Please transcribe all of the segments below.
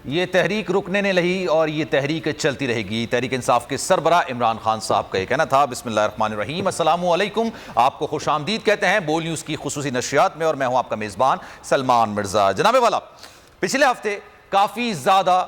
ये तहरीक रुकने नहीं लगी और ये तहरीक चलती रहेगी। तहरीक इंसाफ के सरबरा इमरान खान साहब का ये कहना था। बिस्मिल्लाहिर्रहमानिर्रहीम, अस्सलामु अलैकुम। आपको खुशामदीद कहते हैं बोल न्यूज़ की खुसूसी नशियात में और मैं हूं आपका मेज़बान सलमान मिर्ज़ा। जनाबे वाला, पिछले हफ्ते काफ़ी ज़्यादा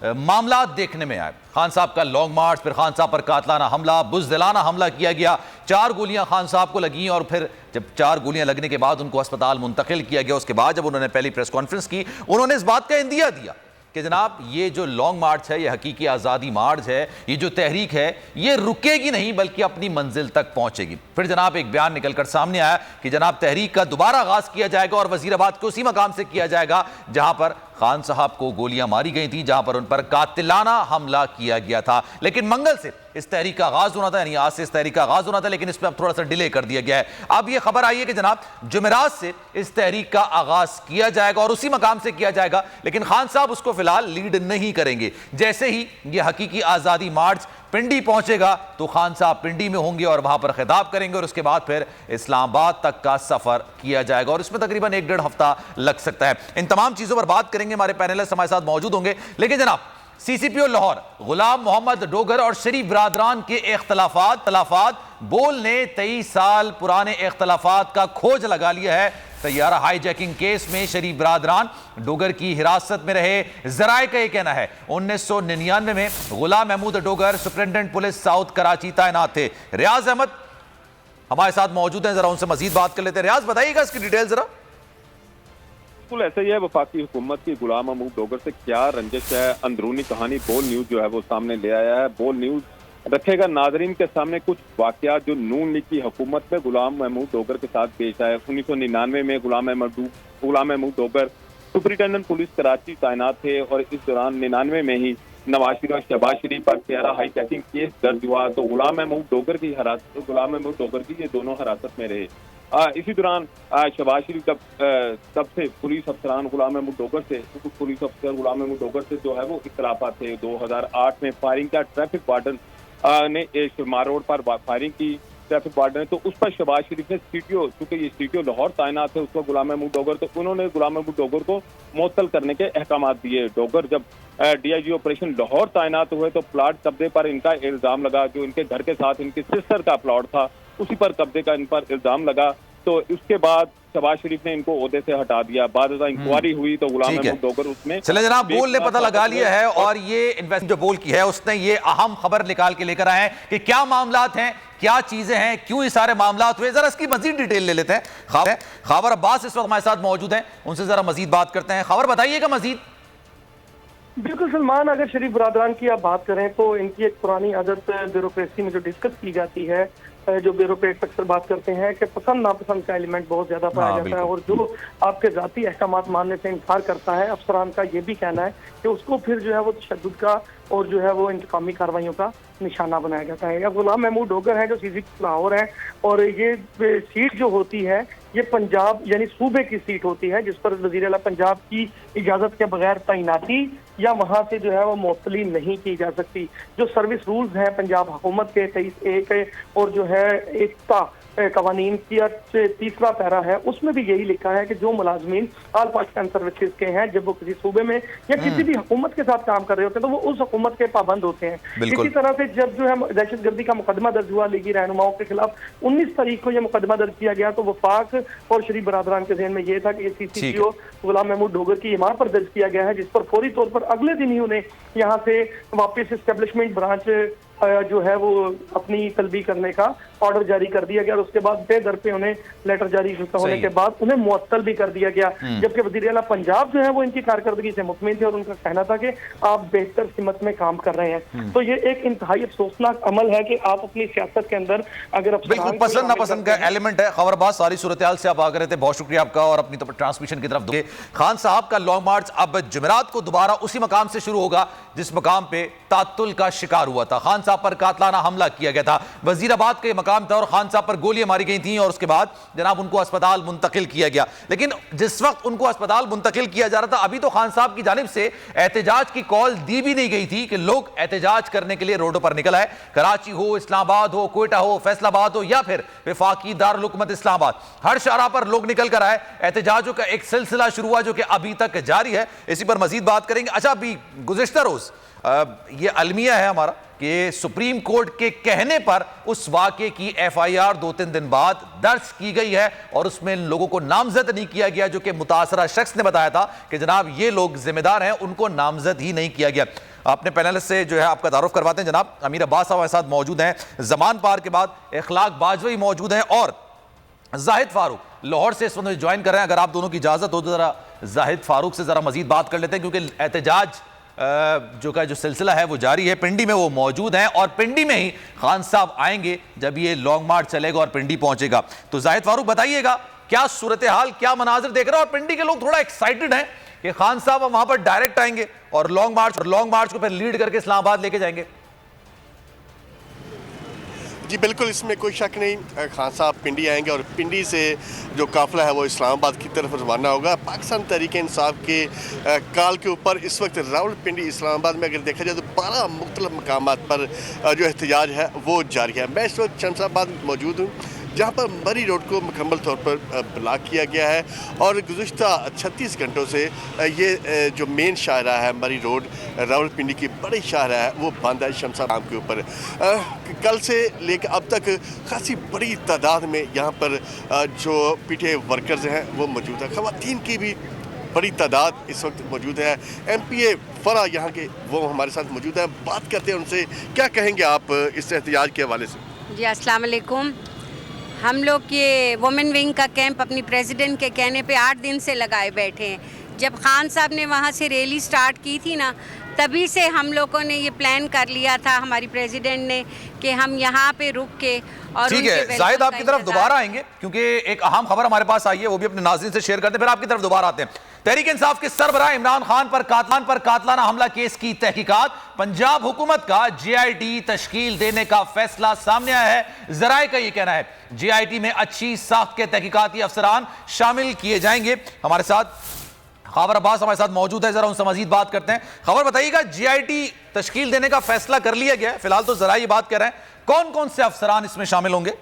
मामला देखने में आए। खान साहब का लॉन्ग मार्च, फिर खान साहब पर कातलाना हमला, बुज़दिलाना हमला किया गया। 4 गोलियां खान साहब को लगी और फिर जब 4 गोलियां लगने के बाद उनको अस्पताल मुंतकिल किया गया, उसके बाद जब उन्होंने पहली प्रेस कॉन्फ्रेंस की, उन्होंने इस बात का इंदिया दिया कि जनाब ये जो लॉन्ग मार्च है, ये हकीकी आज़ादी मार्च है, ये जो तहरीक है ये रुकेगी नहीं बल्कि अपनी मंजिल तक पहुंचेगी। फिर जनाब एक बयान निकलकर सामने आया कि जनाब तहरीक का दोबारा आगाज किया जाएगा और वजीराबाद के उसी मकाम से किया जाएगा जहां पर खान साहब को गोलियां मारी गई थी, जहां पर उन पर कातिलाना हमला किया गया था। लेकिन मंगल से इस तहरीक का आगाज होना था, यानी आज से इस तहरीक का आगाज होना था, लेकिन इसमें अब थोड़ा सा डिले कर दिया गया है। अब यह खबर आई है कि जनाब जुमेरात से इस तहरीक का आगाज किया जाएगा और उसी मकाम से किया जाएगा, लेकिन खान साहब उसको फिलहाल लीड नहीं करेंगे। जैसे ही यह हकीकी आजादी मार्च पिंडी पहुंचेगा तो खान साहब पिंडी में होंगे और वहां पर खिताब करेंगे और उसके बाद फिर इस्लामाबाद तक का सफर किया जाएगा और इसमें तकरीबन 1-1.5 हफ्ता लग सकता है। इन तमाम चीजों पर बात करेंगे, हमारे पैनलिस्ट हमारे साथ मौजूद होंगे। लेकिन जनाब सीसीपीओ लाहौर गुलाम मोहम्मद डोगर और शरीफ बरादरान के इख्तलाफात बोल ने 23 साल पुराने इख्तलाफात का खोज लगा लिया है। तैयारा हाईजैकिंग केस में शरीफ बरादरान डोगर की हिरासत में रहे। जराए का यह कहना है 1999 में Ghulam Mahmood Dogar superintendent police south Karachi तैनात थे। रियाज अहमद हमारे साथ मौजूद हैं, जरा उनसे मजीद बात कर लेते हैं। रियाज बताइएगा इसकी डिटेल जरा। बिल्कुल ऐसा ही है, वफाकी हुकूमत की गुलाम महमूद डोगर से क्या रंजिश है, अंदरूनी कहानी बोल न्यूज जो है वो सामने ले आया है। बोल न्यूज रखेगा नाजरीन के सामने कुछ वाकयात जो नून लीग की हुकूमत में गुलाम महमूद डोगर के साथ पेश आए। 1999 में गुलाम महमूद डोगर सुपरिटेंडेंट पुलिस कराची तैनात थे और इस दौरान 99 में ही नवाज शरीफ और शहबाज शरीफ पर तैयारा हाईजैकिंग केस दर्ज हुआ। तो गुलाम महमूद डोगर की ये दोनों हिरासत में रहे। इसी दौरान शहबाज शरीफ तब से पुलिस अफसरान गुलाम महमूद डोगर से पुलिस अफसर गुलाम महमूद डोगर से जो है वो इख्तलाफात थे। 2008 में फायरिंग का ट्रैफिक वार्डन ने शुरमा रोड पर फायरिंग की ट्रैफिक वार्डन, तो उस पर शहबाज शरीफ ने सीटीओ, चूंकि ये सीटीओ लाहौर तैनात थे उसको गुलाम महमूद डोगर, तो उन्होंने गुलाम महमूद डोगर को मुअत्तल करने के अहकाम दिए। डोगर जब डीआईजी ऑपरेशन लाहौर तैनात हुए तो प्लाट कब्जे पर इनका इल्जाम लगा, जो इनके घर के साथ इनकी सिस्टर का प्लॉट था उसी पर कब्जे का इन पर इल्जाम लगा। तो उसके बाद शहबाज शरीफ ने इनको ओहदे से हटा दिया। बाद इंक्वायरी हुई तो गुलाम महमूद डोगर उसमें चले जनाब बोल ने पता लगा लिया है और ये इन्वेस्ट जो बोल की है उसने ये अहम खबर निकाल के लेकर आए हैं कि क्या मामलात हैं, क्या चीजें हैं, क्यों ये सारे मामलात हुए। जरा इसकी मजीद डिटेल ले लेते हैं। खबर अब्बास इस वक्त हमारे साथ मौजूद हैं, उनसे जरा मजीद बात करते हैं। खबर बताइएगा मजीद। बिल्कुल सलमान, अगर शरीफ बरादरान की आप बात करें तो इनकी एक पुरानी आदत ब्यूरोक्रेसी में जो डिस्कस की जाती है, जो ब्यूरोक्रेट अक्सर बात करते हैं कि पसंद नापसंद का एलिमेंट बहुत ज्यादा पाया जाता है और जो आपके जाती अहकामात मानने से इनकार करता है, अफसरान का ये भी कहना है कि उसको फिर जो है वो तशद्दुद का और जो है वो इंतकामी कार्रवाइयों का निशाना बनाया जाता है। अब गुलाम महमूद डोगर है जो सीसीपी लाहौर है और ये सीट जो होती है ये पंजाब यानी सूबे की सीट होती है, जिस पर वज़ीर आला पंजाब की इजाजत के बगैर तैनाती या वहां से जो है वो मुअत्तली नहीं की जा सकती। जो सर्विस रूल्स हैं पंजाब हुकूमत के 23(1) और जो है एकता कवानीन की 3रा पैरा है, उसमें भी यही लिखा है कि जो मुलाजमीन ऑल पाकिस्तान सर्विसेज के हैं, जब वो किसी सूबे में या किसी भी हुकूमत के साथ काम कर रहे होते हैं तो वो उस हुकूमत के पाबंद होते हैं। इसी तरह से जब जो है दहशतगर्दी का मुकदमा दर्ज हुआ लीगी रहनुमाओं के खिलाफ 19 तारीख को यह मुकदमा दर्ज किया गया, तो वफाक और शरीफ बरादरान के जहन में यह था कि ये सीसीपीओ गुलाम महमूद डोगर की इमारत पर दर्ज किया गया है, जिस पर फौरी तौर पर अगले दिन ही उन्हें यहाँ से वापस एस्टेब्लिशमेंट ब्रांच जो है वो अपनी तलबी करने का ऑर्डर जारी कर दिया गया और उसके बाद बेदर पे उन्हें लेटर जारी होने के बाद उन्हें मुअत्तल भी कर दिया गया। जबकि वज़ीर आला पंजाब जो है वो इनकी कारकर्दगी से मुतमिन थे और उनका कहना था कि आप बेहतर सिमत में काम कर रहे हैं। तो ये एक इंतहाई अफसोसनाक अमल है कि आप अपनी सियासत के अंदर अगर बिल्कुल पसंद नापसंद का एलिमेंट है। खबरबाज सारी सूरत हाल से आप आ गए थे, बहुत शुक्रिया आपका और अपनी ट्रांसमिशन की तरफ दोगे। खान साहब का लॉन्ग मार्च अब जुमेरात को दोबारा उसी मकाम से शुरू होगा जिस मकाम पे तातुल का शिकार हुआ था। खान साहब पर कातलाना हमला किया गया था। वजीराबाद के मकाम था और खान साहब पर गोलियां मारी गई थी और उसके बाद जनाब उनको अस्पताल मुंतकिल किया गया। लेकिन जिस वक्त उनको अस्पताल मुंतकिल किया जा रहा था, अभी तो खान साहब की जानिब से एहतजाज की कॉल दी भी नहीं गई थी कि लोग एहतजाज करने के लिए रोडों पर निकल आए। कराची हो, इस्लामाबाद हो, कोयटा हो, फैसलाबाद हो या फिर वफाकी दारुल हुकूमत इस्लामाबाद, हर शाहराह पर लोग निकल कर आए। एहतजाजों का एक सिलसिला शुरू हुआ जो कि अभी तक जारी है। इसी पर मजीद बात करेंगे। अच्छा, अभी गुज़िश्ता रोज ये अलमिया है हमारा कि सुप्रीम कोर्ट के कहने पर उस वाक़े की FIR 2-3 दिन बाद दर्ज की गई है और उसमें लोगों को नामजद नहीं किया गया, जो कि मुतासरा शख्स ने बताया था कि जनाब ये लोग जिम्मेदार हैं, उनको नामजद ही नहीं किया गया। अपने पैनल से जो है आपका तारुफ करवाते हैं। जनाब अमीर अब्बास साहब हमारे साथ मौजूद हैं, जमान पार के बाद इखलाक बाजवई मौजूद हैं और जाहिद फारूक लाहौर से इस वक्त ज्वाइन कर रहे हैं। अगर आप दोनों की इजाजत हो तो जरा जाहिद फारूक से जरा मजीद बात कर लेते हैं, क्योंकि एहतजाज जो सिलसिला है वो जारी है। पिंडी में वो मौजूद हैं और पिंडी में ही खान साहब आएंगे जब ये लॉन्ग मार्च चलेगा और पिंडी पहुंचेगा। तो जाहिद फारूक बताइएगा क्या सूरत हाल, क्या मनाजिर देख रहे हैं? और पिंडी के लोग थोड़ा एक्साइटेड हैं कि खान साहब वहां पर डायरेक्ट आएंगे और लॉन्ग मार्च को फिर लीड करके इस्लामाबाद लेके जाएंगे। जी बिल्कुल, इसमें कोई शक नहीं। खान साहब पिंडी आएंगे और पिंडी से जो काफ़िला है वो इस्लामाबाद की तरफ रवाना होगा। पाकिस्तान तहरीक इंसाफ के काल के ऊपर इस वक्त रावलपिंडी इस्लामाबाद में अगर देखा जाए तो 12 मुख्तलिफ मकामात पर जो एहतजाज है वो जारी है। मैं इस वक्त शमशाबाद मौजूद हूँ जहाँ पर मरी रोड को मुकम्मल तौर पर ब्लॉक किया गया है और गुज़िश्ता 36 घंटों से ये जो मेन शाहराह है मरी रोड रावलपिंडी की बड़ी शाहराह है वो बंद है शमशाबाद के ऊपर। कल से लेकर अब तक खासी बड़ी तादाद में यहाँ पर जो PTA वर्कर्स हैं वो मौजूद है। ख़वातीन की भी बड़ी तादाद इस वक्त मौजूद है। MPA फरा यहाँ के वो हमारे साथ मौजूद है, बात करते हैं उनसे। क्या कहेंगे आप इस एहतजाज के हवाले से? जी अस्सलाम वालेकुम। हम लोग ये वुमेन विंग का कैंप अपनी प्रेसिडेंट के कहने पे 8 दिन से लगाए बैठे हैं। जब खान साहब ने वहाँ से रैली स्टार्ट की थी ना, तभी से हम लोगों ने ये प्लान कर लिया था, हमारी प्रेसिडेंट ने, कि हम यहाँ पे रुक के और ठीक है। जाहिद आपकी तरफ दोबारा आएंगे क्योंकि एक अहम खबर हमारे पास आई है, वो भी अपने नाज़रीन से शेयर करते हैं, फिर आपकी तरफ दोबारा आते हैं। तहरीक इंसाफ के सरबराह इमरान खान पर कातलाना हमला केस की तहकीकात, पंजाब हुकूमत का JIT तश्कील देने का फैसला सामने आया है। जराए का ये कहना है JIT में अच्छी साख के तहकीकाती अफसरान शामिल किए जाएंगे। हमारे साथ खबर अब्बास हमारे साथ मौजूद है, जरा उनसे मजीद बात करते हैं। खबर बताइएगा, JIT तश्कील देने का फैसला कर लिया गया है, फिलहाल तो जरा ये बात कर रहे हैं, कौन कौन से अफसरान इसमें शामिल होंगे?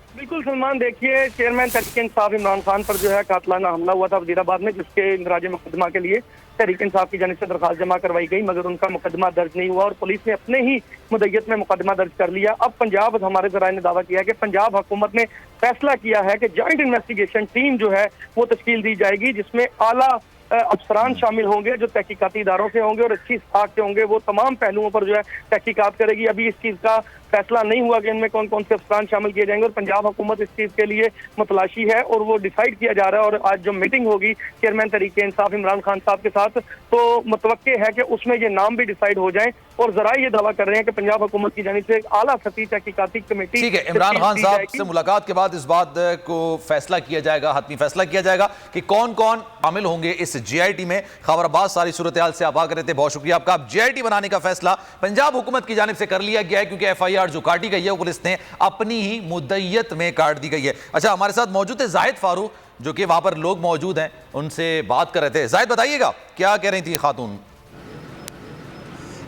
बिल्कुल सलमान, देखिए चेयरमैन तहरीक इंसाफ इमरान खान पर जो है कातलाना हमला हुआ था वजीराबाद में, जिसके इंदराज मुकदमा के लिए तहरीक इंसाफ की जानिब से दरखास्त जमा करवाई गई, मगर उनका मुकदमा दर्ज नहीं हुआ और पुलिस ने अपने ही मुद्दत में मुकदमा दर्ज कर लिया। अब पंजाब, हमारे जराये ने दावा किया है कि पंजाब हुकूमत ने फैसला किया है कि जॉइंट इन्वेस्टिगेशन टीम जो है वो तश्कील दी जाएगी, जिसमें आला अफसरान शामिल होंगे जो तहकीकाती इदारों से होंगे और अच्छी साख से होंगे। वो तमाम पहलुओं पर जो है तहकीकात करेगी। अभी इस चीज़ का फैसला नहीं हुआ कि इनमें कौन कौन से अफसरान शामिल किए जाएंगे और पंजाब हुकूमत इस चीज़ के लिए मुतलाशी है और वो डिसाइड किया जा रहा है। और आज जो मीटिंग होगी चेयरमैन तहरीक इंसाफ इमरान खान साहब के साथ, तो मुतवक्के है कि उसमें ये नाम भी डिसाइड हो जाए। और जराये ये दावा कर रहे हैं कि पंजाब हुकूमत की जानिब से एक आला सतही तहकीकाती कमेटी, ठीक है, इमरान खान साहब से मुलाकात के बाद इस बात को फैसला किया जाएगा, हतमी फैसला किया जाएगा कि कौन कौन शामिल होंगे इस JIT में। खबर अब्बास सारी सूरत हाल से आप आगे रहते, बहुत शुक्रिया आपका। अब JIT बनाने का फैसला पंजाब हुकूमत की जानिब से कर लिया गया है, क्योंकि FIR जो काटी गई है वो पुलिस ने अपनी ही मुद्दत में काट दी गई है। अच्छा, हमारे साथ मौजूद है जाहिद फारूक, जो कि वहां पर लोग मौजूद हैं, उनसे बात कर रहे थे। जाहिद बताइएगा क्या कह रही थी खातून?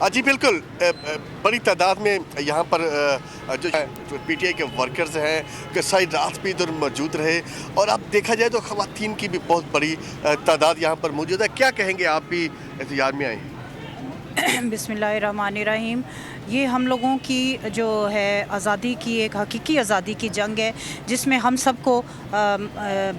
जी बिल्कुल, बड़ी तादाद में यहाँ पर जो PTA के वर्कर्स हैं कि सारी रात भी इधर मौजूद रहे और अब देखा जाए तो ख़वातीन की भी बहुत बड़ी तादाद यहाँ पर मौजूद है। क्या कहेंगे, आप भी एहतजाज में आए? बिस्मिल्लाहिर्रहमानिर्रहीम। ये हम लोगों की जो है आज़ादी की एक हकीकी आज़ादी की जंग है, जिसमें हम सबको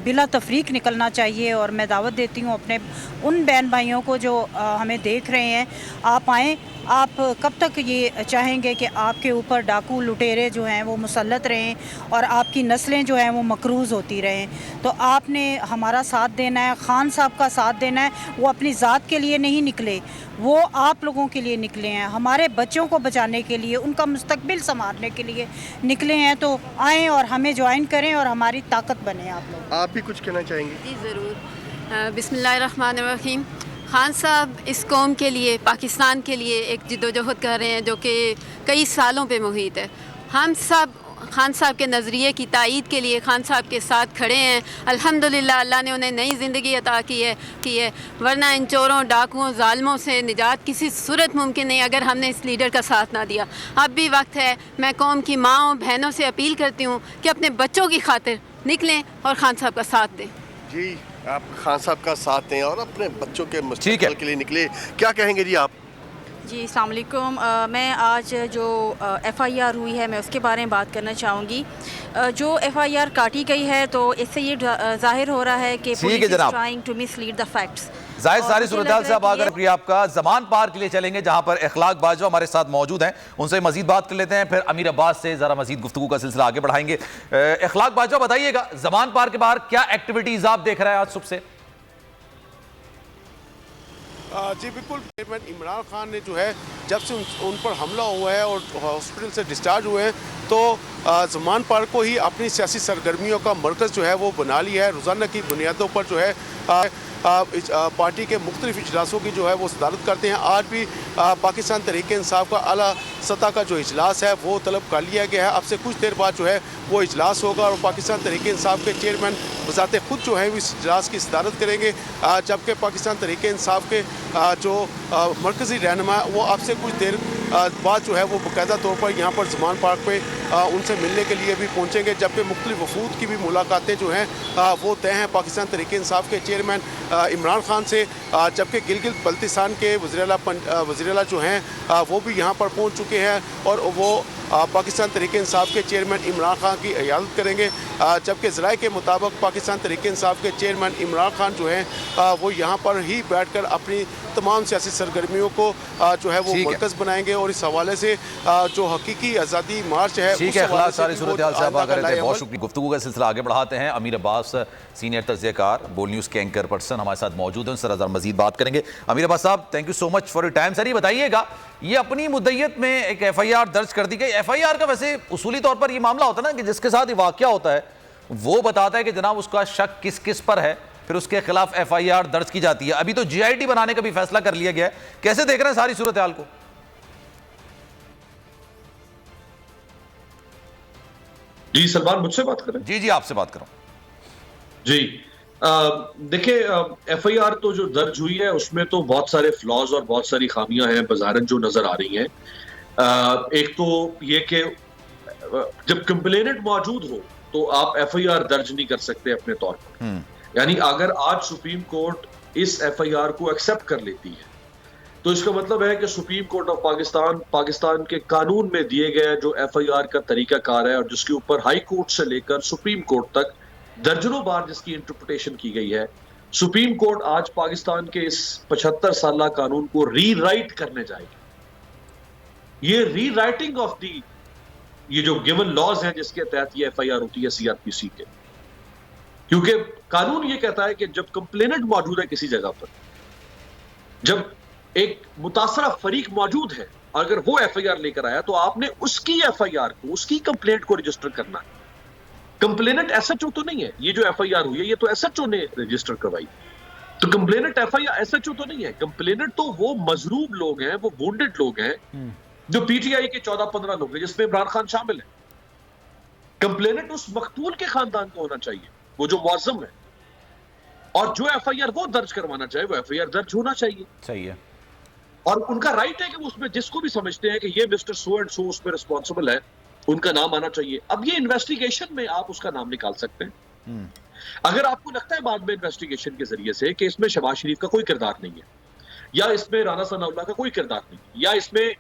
बिला तफरीक निकलना चाहिए। और मैं दावत देती हूँ अपने उन बहन भाइयों को जो हमें देख रहे हैं, आप आएँ। आप कब तक ये चाहेंगे कि आपके ऊपर डाकू लुटेरे जो हैं वो मुसल्लत रहें और आपकी नस्लें जो हैं वो मकरूज़ होती रहें? तो आपने हमारा साथ देना है, खान साहब का साथ देना है। वो अपनी ज़ात के लिए नहीं निकले, वो आप लोगों के लिए निकले हैं, हमारे बच्चों को बचाने के लिए, उनका मुस्तकबिल संवारने के लिए निकले हैं। तो आएँ और हमें ज्वाइन करें और हमारी ताकत बने आप लोग। आप भी कुछ कहना चाहेंगे? जी ज़रूर। बिस्मिल्लाहिर्रहमानिर्रहीम। खान साहब इस कौम के लिए, पाकिस्तान के लिए एक जिद्दोजहद कर रहे हैं जो कि कई सालों पे मुहित है। हम सब खान साहब के नज़रिए की तायीद के लिए खान साहब के साथ खड़े हैं। अल्हम्दुलिल्लाह अल्लाह ने उन्हें नई ज़िंदगी अता की है, वरना इन चोरों, डाकुओं, ज़ालिमों से निजात किसी सूरत मुमकिन नहीं अगर हमने इस लीडर का साथ ना दिया। अब भी वक्त है, मैं कौम की माँओं बहनों से अपील करती हूँ कि अपने बच्चों की खातिर निकलें और खान साहब का साथ दें। जी, आप खान साहब का साथ दें और अपने बच्चों के ठीक है। मुस्तकबिल के लिए निकले। क्या कहेंगे जी आप? जी अस्सलाम वालेकुम। मैं आज जो FIR हुई है मैं उसके बारे में बात करना चाहूँगी। जो FIR काटी गई है तो इससे ये जाहिर हो रहा है कि police is trying to mislead the facts. जाहिर सारी सूरत से अब अगर आपका जमान पार के लिए चलेंगे जहां पर इखलाक बाजवा हमारे साथ मौजूद हैं, उनसे मजीद बात कर लेते हैं, फिर अमीर अब्बास से जरा मजीद गुफ्तगू का सिलसिला आगे बढ़ाएंगे। इखलाक बाजवा, बताइएगा जमान पार के बाहर क्या एक्टिविटीज आप देख रहे हैं आज सुबह से? जी बिल्कुल, चेयरमैन इमरान खान ने जो है जब से उन पर हमला हुआ है और हॉस्पिटल से डिस्चार्ज हुए हैं तो ज़मान पार्क को ही अपनी सियासी सरगर्मियों का मरकज़ जो है वो बना लिया है। रोज़ाना की बुनियादों पर जो है पार्टी के मुख्तलिफ इजलासों की जो है वो सदारत करते हैं। आज भी पाकिस्तान तहरीक इंसाफ का आला सतह का जो इजलास है वो तलब कर लिया गया है। अब से कुछ देर बाद जो है वो इजलास होगा और पाकिस्तान तहरीक इंसाफ के चेयरमैन बज़ाते खुद जो है इस इजलास की सदारत करेंगे, जबकि पाकिस्तान तहरीक इंसाफ के जो मरकज़ी रहनुमा वो अब से कुछ देर बाद जो है वो बाकायदा तौर पर यहाँ पर ज़मान पार्क पे उनसे मिलने के लिए भी पहुँचेंगे, जबकि मुख्तलिफ वफूद की भी मुलाकातें जो हैं वो तय हैं पाकिस्तान तहरीक इंसाफ के चेयरमैन इमरान खान से, जबकि गिलगित बल्तिस्तान के वज़ीर-ए-आला जो हैं वो भी यहाँ पर पहुँच चुके हैं और वो पाकिस्तान तहरीक इंसाफ के चेयरमैन इमरान खान की इयादत करेंगे, जबकि ज़राए के मुताबिक पाकिस्तान तहरीक इंसाफ के चेयरमैन इमरान खान जो हैं वो यहाँ पर ही बैठकर अपनी तमाम सियासी सरगर्मियों को जो है वो मरकज़ बनाएंगे और इस हवाले से जो हकीकी आज़ादी मार्च है ठीक है। सारी सूरत हाल से आप आगे रहते हैं, बहुत शुक्रिया। गुफ्तगू का सिलसिला आगे बढ़ाते हैं। अमीर अब्बास सीनियर तज़कियाकार, बोल न्यूज़ के एंकर पर्सन हमारे साथ मौजूद हैं, उनसे मजीद बात करेंगे। अमीर अब्बास साहब, thank you so much for your time. Sir ये बताइएगा, ये अपनी मुद्दत में एक FIR दर्ज कर दी गई। FIR का वैसे उसूली तौर पर ये मामला होता है ना कि जिसके साथ ये वाक़या होता है वो बताता है कि जनाब उसका शक किस किस पर है, फिर उसके खिलाफ FIR दर्ज की जाती है। अभी तो GIT बनाने का भी फैसला कर लिया गया है। कैसे देख रहे हैं सारी सूरत हाल को? जी सलमान, मुझसे बात कर रहे हैं? जी जी, आपसे बात कर रहा हूं। जी देखिए, FIR तो जो दर्ज हुई है उसमें तो बहुत सारे फ्लॉज और बहुत सारी खामियां हैं बज़ाहिर जो नजर आ रही हैं। एक तो ये कि जब कंप्लेनेंट मौजूद हो तो आप FIR दर्ज नहीं कर सकते अपने तौर पर। यानी अगर आज सुप्रीम कोर्ट इस FIR को एक्सेप्ट कर लेती है तो इसका मतलब है कि सुप्रीम कोर्ट ऑफ पाकिस्तान के कानून में दिए गए जो FIR का तरीकाकार है और जिसके ऊपर हाई कोर्ट से लेकर सुप्रीम कोर्ट तक दर्जनों बार जिसकी इंटरप्रिटेशन की गई है, सुप्रीम कोर्ट आज पाकिस्तान के इस 75 साल कानून को रीराइट करने जाएगी। ये रीराइटिंग ऑफ दी ये जो गिवन लॉज हैं जिसके तहत ये FIR होती है CRPC के, क्योंकि कानून ये कहता है कि जब कंप्लेनेंट मौजूद है किसी जगह पर, जब एक मुतासरा फरीक मौजूद है, अगर वो FIR लेकर आया तो आपने उसकी FIR को, उसकी कंप्लेंट को रजिस्टर करना है। कंप्लेनेंट SHO तो नहीं है, ये जो FIR हुई है ये तो SHO ने रजिस्टर करवाई, तो कंप्लेनेंट FIR SHO तो नहीं है। कंप्लेनेंट तो वो मजरूब लोग हैं, वो वोंडेड लोग हैं, जो PTI के 14-15 लोग हैं जिसमें इमरान खान शामिल है। कंप्लेनेंट उस मकतूल के खानदान को होना चाहिए, वो जो मुअज़्ज़म है, और जो FIR वो दर्ज करवाना चाहे वो FIR दर्ज होना चाहिए। सही है, और उनका राइट है कि उसमें जिसको भी समझते हैं कि ये मिस्टर सो एंड सो उसमें रिस्पॉन्सिबल है, उनका नाम आना चाहिए। अब ये इन्वेस्टिगेशन में आप उसका नाम निकाल सकते हैं। अगर आपको लगता है बाद में इन्वेस्टिगेशन के जरिए से कि इसमें शहबाज शरीफ का कोई किरदार नहीं है, या इसमें राना सनाउल्लाह का कोई किरदार नहीं है, या इसमें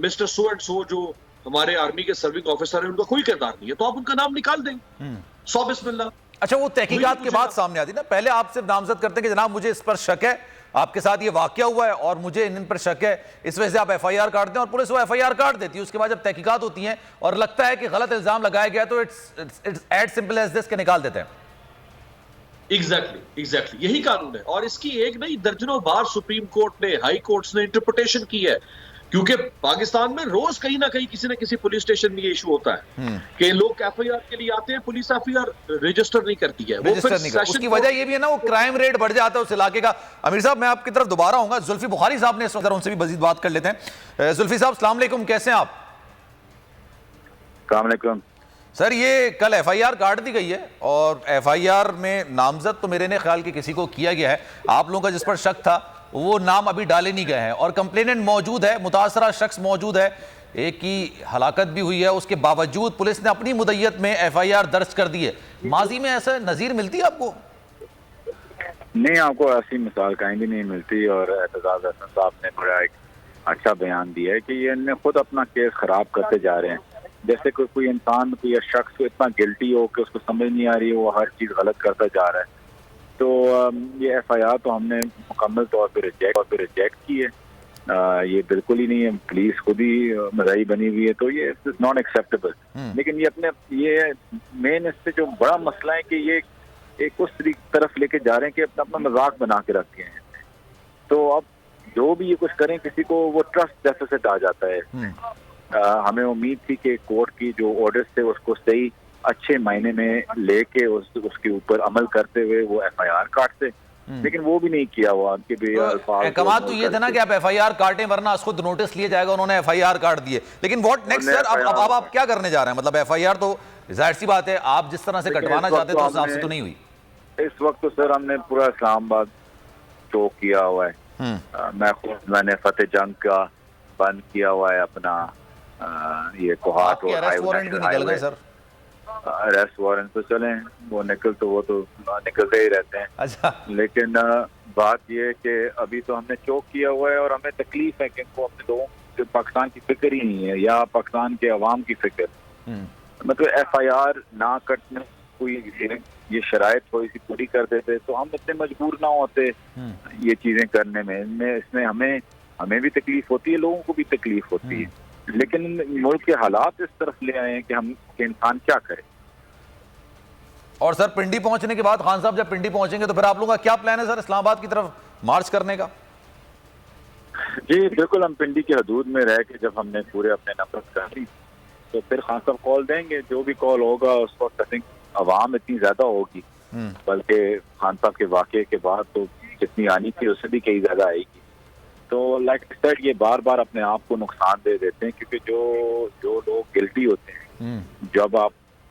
मिस्टर सो एंड सो जो हमारे आर्मी के सर्विंग ऑफिसर है उनका कोई किरदार नहीं है, तो आप उनका नाम निकाल दें। सौ बिस्मिल्लाह। अच्छा, वो तहकीकात के बाद सामने आती ना, पहले आप सिर्फ नामजद करते हैं कि जनाब मुझे इस पर शक है, आपके साथ ये वाकया हुआ है और मुझे इन पर शक है, इस वजह से आप FIR काटते हैं और पुलिस वो FIR काट देती है। उसके बाद जब तहकीकात होती हैं और लगता है कि गलत इल्जाम लगाया गया तो it's as simple as this के निकाल देते हैं। एग्जैक्टली यही कानून है, और इसकी एक नहीं दर्जनों बार सुप्रीम कोर्ट ने, हाई कोर्ट्स ने इंटरप्रिटेशन की है क्योंकि पाकिस्तान में रोज कहीं ना कहीं किसी न किसी पुलिस स्टेशन में ये इशू होता है कि लोग एफआईआर के लिए आते हैं, पुलिस एफआईआर रजिस्टर नहीं करती है, वो फिर उसकी वजह ये भी है ना, वो क्राइम रेट बढ़ जाता है उस इलाके का। अमीर साहब, मैं आपकी तरफ दोबारा आऊंगा। जुल्फी बुखारी साहब ने, उनसे भी मजीद बात कर लेते हैं। जुल्फी साहब, अस्सलाम वालेकुम, कैसे हैं आप? अस्सलाम वालेकुम सर, ये कल एफआईआर काट दी गई है और एफआईआर में नामजद तो मेरे ने ख्याल कि किसी को किया गया है। आप लोगों का जिस पर शक था वो नाम अभी डाले नहीं गए हैं और कंप्लेनेंट मौजूद है, मुतासरा शख्स मौजूद है, एक की हलाकत भी हुई है। उसके बावजूद पुलिस ने अपनी मुद्दत में एफआईआर दर्ज कर दी है। माजी में ऐसा नज़ीर मिलती है आपको? नहीं, आपको ऐसी मिसाल कहीं भी नहीं मिलती। और एतजाज हसन साहब ने बड़ा एक अच्छा बयान दिया है कि ये इन्हें खुद अपना केस खराब करते जा रहे हैं। जैसे कोई इंसान, कोई शख्स को इतना गिल्टी हो कि उसको समझ नहीं आ रही है, वो हर चीज़ गलत करता जा रहा है। तो ये एफआईआर तो हमने मुकम्मल तौर पे रिजेक्ट की है। ये बिल्कुल ही नहीं है, पुलिस खुद ही मज़ाही बनी हुई है, तो ये नॉट एक्सेप्टेबल। लेकिन ये मेन इससे जो बड़ा मसला है कि ये एक उस तरफ लेके जा रहे हैं कि अपना मजाक बना के रखे हैं। तो अब जो भी ये कुछ करें, किसी को वो ट्रस्ट डेफिसिट आ जाता है। हमें उम्मीद थी कि कोर्ट की जो ऑर्डर्स थे उसको सही अच्छे मायने में लेके उसके ऊपर अमल करते हुए वो एफआईआर काटते, लेकिन वो भी नहीं किया हुआ। तो ये था ना कि आप एफआईआर काटें वरना खुद नोटिस लिया जाएगा, उन्होंने एफआईआर काट दिए। लेकिन व्हाट नेक्स्ट सर? अब आप क्या करने जा रहे हैं? मतलब एफआईआर तो जाहिर सी बात है आप जिस तरह से कटवाना चाहते थे उस हिसाब से तो नहीं हुई। इस वक्त तो सर हमने पूरा इस्लामाबाद चौक किया हुआ है। मैंने फतेह जंग का बंद किया हुआ है, अपना ये कोहाट और अरेस्ट वारंट भी निकल गए सर। अरेस्ट वारंट तो चले, वो तो निकलते ही रहते हैं। अच्छा। लेकिन बात ये है कि अभी तो हमने चौक किया हुआ है और हमें तकलीफ है कि इनको अपने लोगों से पाकिस्तान की फिक्र ही नहीं है या पाकिस्तान के अवाम की फिक्र। मतलब एफआईआर ना कटने कोई ये शराइत थोड़ी सी पूरी कर देते तो हम इतने मजबूर ना होते ये चीजें करने में। इसमें हमें भी तकलीफ होती है, लोगों को भी तकलीफ होती है, लेकिन मुल्क के हालात इस तरफ ले आए हैं कि हम के इंसान क्या करें। और सर, पिंडी पहुंचने के बाद खान साहब जब पिंडी पहुंचेंगे तो फिर आप लोगों का क्या प्लान है सर, इस्लामाबाद की तरफ मार्च करने का? जी बिल्कुल, हम पिंडी की हदूद में रह के जब हमने पूरे अपने नफरत कर ली तो फिर खान साहब कॉल देंगे। जो भी कॉल होगा उस वक्त आई थिंक अवाम इतनी ज्यादा होगी, बल्कि खान साहब के वाकये के बाद तो जितनी आनी थी उससे भी कई ज्यादा आएगी। तो लाइक सर, ये बार बार अपने आप को नुकसान दे देते हैं, क्योंकि जो लोग गिल्टी होते हैं,